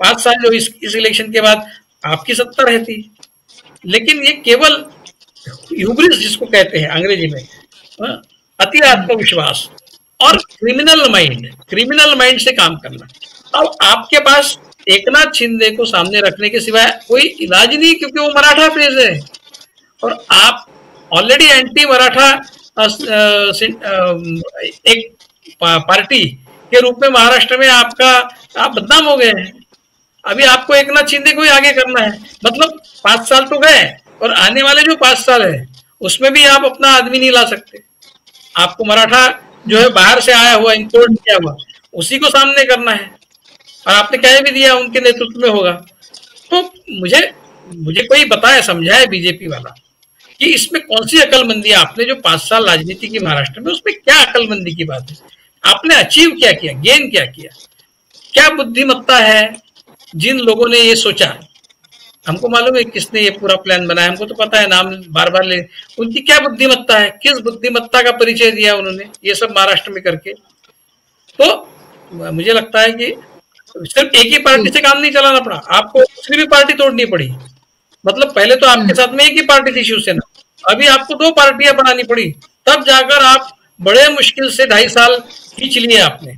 5 साल जो इस इलेक्शन के बाद आपकी सत्ता रहती। लेकिन ये केवल ह्यूब्रिस जिसको कहते हैं अंग्रेजी में, अति आत्मविश्वास और क्रिमिनल माइंड से काम करना। अब आपके पास एकनाथ शिंदे को सामने रखने के सिवाय कोई इलाज नहीं, क्योंकि वो मराठा फेज है, और आप ऑलरेडी एंटी मराठा एक पार्टी के रूप में महाराष्ट्र में आप बदनाम हो गए हैं। अभी आपको एकनाथ शिंदे को ही आगे करना है, मतलब 5 साल तो गए, और आने वाले जो 5 साल है उसमें भी आप अपना आदमी नहीं ला सकते। आपको मराठा जो है बाहर से आया हुआ, इंपोर्ट किया हुआ, उसी को सामने करना है, और आपने कह भी दिया उनके नेतृत्व में होगा। तो मुझे कोई बताए, समझाए बीजेपी वाला कि इसमें कौन सी अकलमंदी है? आपने जो 5 साल राजनीति की महाराष्ट्र में, उसमें क्या अकलमंदी की बात है? आपने अचीव क्या किया, गेन क्या किया? क्या बुद्धिमत्ता है जिन लोगों ने ये सोचा? हमको मालूम है किसने ये पूरा प्लान बनाया, हमको तो पता है, नाम बार बार ले। उनकी क्या बुद्धिमत्ता है? किस बुद्धिमत्ता का परिचय दिया उन्होंने ये सब महाराष्ट्र में करके? तो मुझे लगता है कि सिर्फ एक ही पार्टी से काम नहीं चलाना पड़ा, आपको दूसरी भी पार्टी तोड़नी पड़ी। मतलब पहले तो आपके साथ में एक ही पार्टी थी शिवसेना, अभी आपको 2 पार्टियां बनानी पड़ी, तब जाकर आप बड़े मुश्किल से 2.5 साल खींच लिए आपने।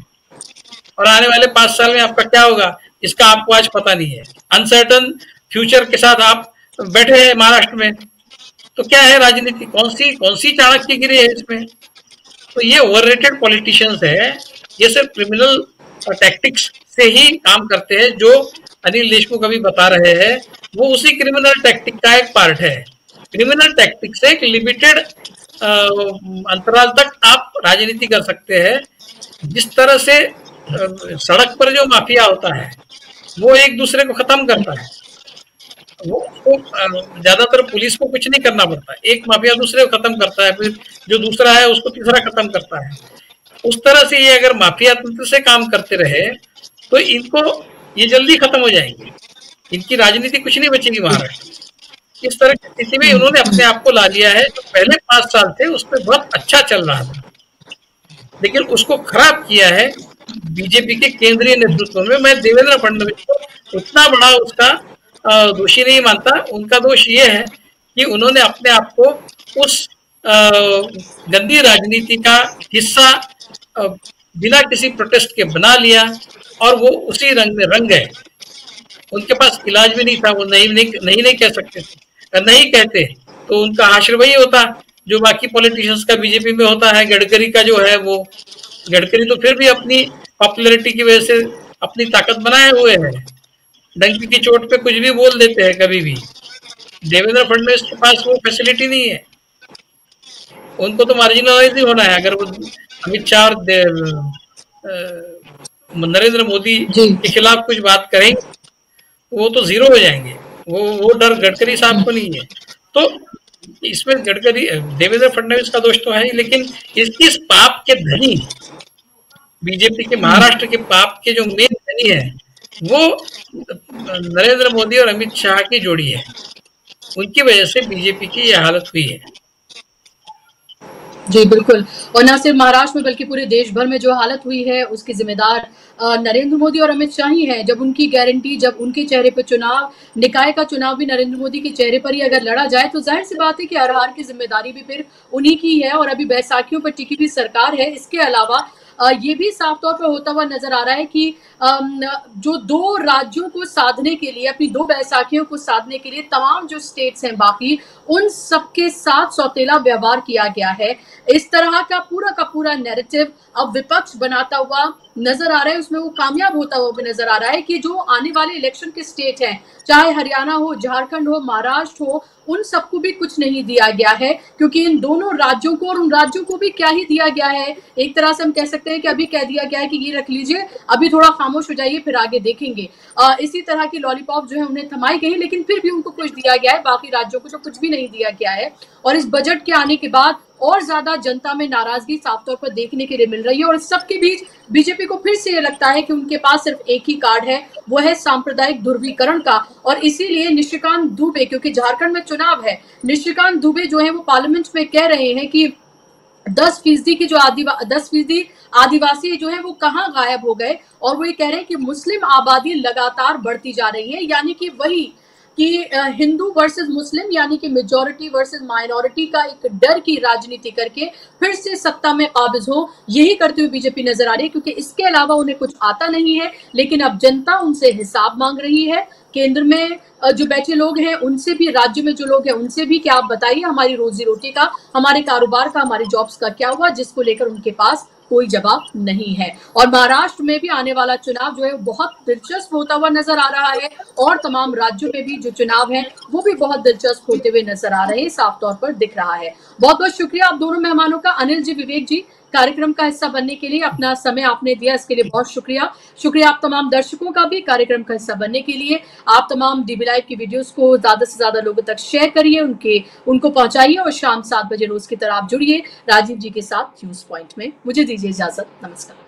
और आने वाले 5 साल में आपका क्या होगा इसका आपको आज पता नहीं है। अनसर्टन फ्यूचर के साथ आप बैठे हैं महाराष्ट्र में। तो क्या है राजनीति? कौन सी चाणक्यगिरी है इसमें? तो ये ओवररेटेड पॉलिटिशियंस है, ये सिर्फ क्रिमिनल टैक्टिक्स से ही काम करते हैं। जो अनिल देशमुख अभी बता रहे हैं वो उसी क्रिमिनल टैक्टिक का एक पार्ट है। क्रिमिनल टैक्टिक से एक लिमिटेड अंतराल तक आप राजनीति कर सकते हैं। जिस तरह से सड़क पर जो माफिया होता है वो एक दूसरे को खत्म करता है, वो ज्यादातर पुलिस को कुछ नहीं करना पड़ता, एक माफिया दूसरे को खत्म करता है, फिर जो दूसरा है उसको तीसरा खत्म करता है। उस तरह से ये अगर माफिया तंत्र से काम करते रहे तो इनको ये जल्दी खत्म हो जाएंगे, इनकी राजनीति कुछ नहीं बचेगी महाराष्ट्र। इस तरह की स्थिति में उन्होंने अपने आप को ला लिया है। जो पहले 5 साल थे उसमें बहुत अच्छा चल रहा था, लेकिन उसको खराब किया है बीजेपी के केंद्रीय नेतृत्व में। मैं देवेंद्र फडणवीस को उतना बड़ा उसका दोषी नहीं मानता। उनका दोष ये है कि उन्होंने अपने आप को उस गंदी राजनीति का हिस्सा बिना किसी प्रोटेस्ट के बना लिया और वो उसी रंग में रंग गए। उनके पास इलाज भी नहीं था, वो नहीं कह सकते थे। अगर नहीं कहते तो उनका हाशिर वही होता जो बाकी पॉलिटिशियंस का बीजेपी में होता है। गडकरी का जो है वो, गडकरी तो फिर भी अपनी पॉपुलैरिटी की वजह से अपनी ताकत बनाए हुए हैं, डंकी की चोट पे कुछ भी बोल देते हैं कभी भी। देवेंद्र फडणवीस के पास वो फैसिलिटी नहीं है, उनको तो मार्जिनलाइज ही होना है। अगर वो अमित शाह और नरेंद्र मोदी के खिलाफ कुछ बात करेंगे वो तो जीरो हो जाएंगे। वो डर गडकरी साहब को नहीं है। तो इसमें गडकरी देवेंद्र फडणवीस का दोष तो है, लेकिन इस पाप के धनी बीजेपी के महाराष्ट्र के पाप के जो मेन धनी है वो नरेंद्र मोदी और अमित शाह की जोड़ी है। उनकी वजह से बीजेपी की यह हालत हुई है। जी बिल्कुल, और न सिर्फ महाराष्ट्र में बल्कि पूरे देश भर में जो हालत हुई है उसके जिम्मेदार नरेंद्र मोदी और अमित शाह ही हैं। जब उनकी गारंटी, जब उनके चेहरे पर चुनाव, निकाय का चुनाव भी नरेंद्र मोदी के चेहरे पर ही अगर लड़ा जाए तो जाहिर सी बात है कि हर हार की जिम्मेदारी भी फिर उन्हीं की है। और अभी बैसाखियों पर टिकी हुई सरकार है। इसके अलावा ये भी साफ तौर पर होता हुआ नजर आ रहा है कि जो दो राज्यों को साधने के लिए, अपनी दो बैसाखियों को साधने के लिए तमाम जो स्टेट्स हैं बाकी, उन सबके साथ सौतेला व्यवहार किया गया है। इस तरह का पूरा नैरेटिव अब विपक्ष बनाता हुआ नजर आ रहा है, उसमें वो कामयाब होता हुआ भी नजर आ रहा है कि जो आने वाले इलेक्शन के स्टेट हैं, चाहे हरियाणा हो, झारखंड हो, महाराष्ट्र हो, उन सबको भी कुछ नहीं दिया गया है। क्योंकि इन दोनों राज्यों को और उन राज्यों को भी क्या ही दिया गया है, एक तरह से हम कह सकते हैं कि अभी कह दिया गया है कि ये रख लीजिए, अभी थोड़ा खामोश हो जाइए, फिर आगे देखेंगे। इसी तरह की लॉलीपॉप जो है उन्हें थमाई गई, लेकिन फिर भी उनको कुछ दिया गया है, बाकी राज्यों को जो कुछ भी नहीं दिया गया है। और इस बजट के आने के बाद और ज्यादा जनता में नाराजगी साफ तौर पर देखने के लिए मिल रही है। और इस सबके बीच बीजेपी को फिर से ये लगता है कि उनके पास सिर्फ एक ही कार्ड है, वो है सांप्रदायिक ध्रुवीकरण का। और इसीलिए निशिकांत दुबे, क्योंकि झारखंड में चुनाव है, निशिकांत दुबे जो है वो पार्लियामेंट में कह रहे हैं कि 10% की जो 10% आदिवासी जो है वो कहाँ गायब हो गए। और वो ये कह रहे हैं कि मुस्लिम आबादी लगातार बढ़ती जा रही है, यानी कि वही कि हिंदू वर्सेस मुस्लिम, यानी कि मेजॉरिटी वर्सेस माइनॉरिटी का एक डर की राजनीति करके फिर से सत्ता में काबिज हो, यही करते हुए बीजेपी नजर आ रही है। क्योंकि इसके अलावा उन्हें कुछ आता नहीं है, लेकिन अब जनता उनसे हिसाब मांग रही है। केंद्र में जो बैठे लोग हैं उनसे भी, राज्य में जो लोग हैं उनसे भी, क्या आप बताइए हमारी रोजी रोटी का, हमारे कारोबार का, हमारे जॉब्स का क्या हुआ, जिसको लेकर उनके पास कोई जवाब नहीं है। और महाराष्ट्र में भी आने वाला चुनाव जो है बहुत दिलचस्प होता हुआ नजर आ रहा है। और तमाम राज्यों में भी जो चुनाव है वो भी बहुत दिलचस्प होते हुए नजर आ रहे हैं, साफ तौर पर दिख रहा है। बहुत बहुत शुक्रिया आप दोनों मेहमानों का, अनिल जी, विवेक जी, कार्यक्रम का हिस्सा बनने के लिए, अपना समय आपने दिया, इसके लिए बहुत शुक्रिया। शुक्रिया आप तमाम दर्शकों का भी कार्यक्रम का हिस्सा बनने के लिए। आप तमाम डीबी लाइव की वीडियोस को ज्यादा से ज्यादा लोगों तक शेयर करिए, उनको पहुंचाइए और शाम 7 बजे रोज की तरह आप जुड़िए राजीव जी के साथ न्यूज पॉइंट में। मुझे दीजिए इजाजत, नमस्कार।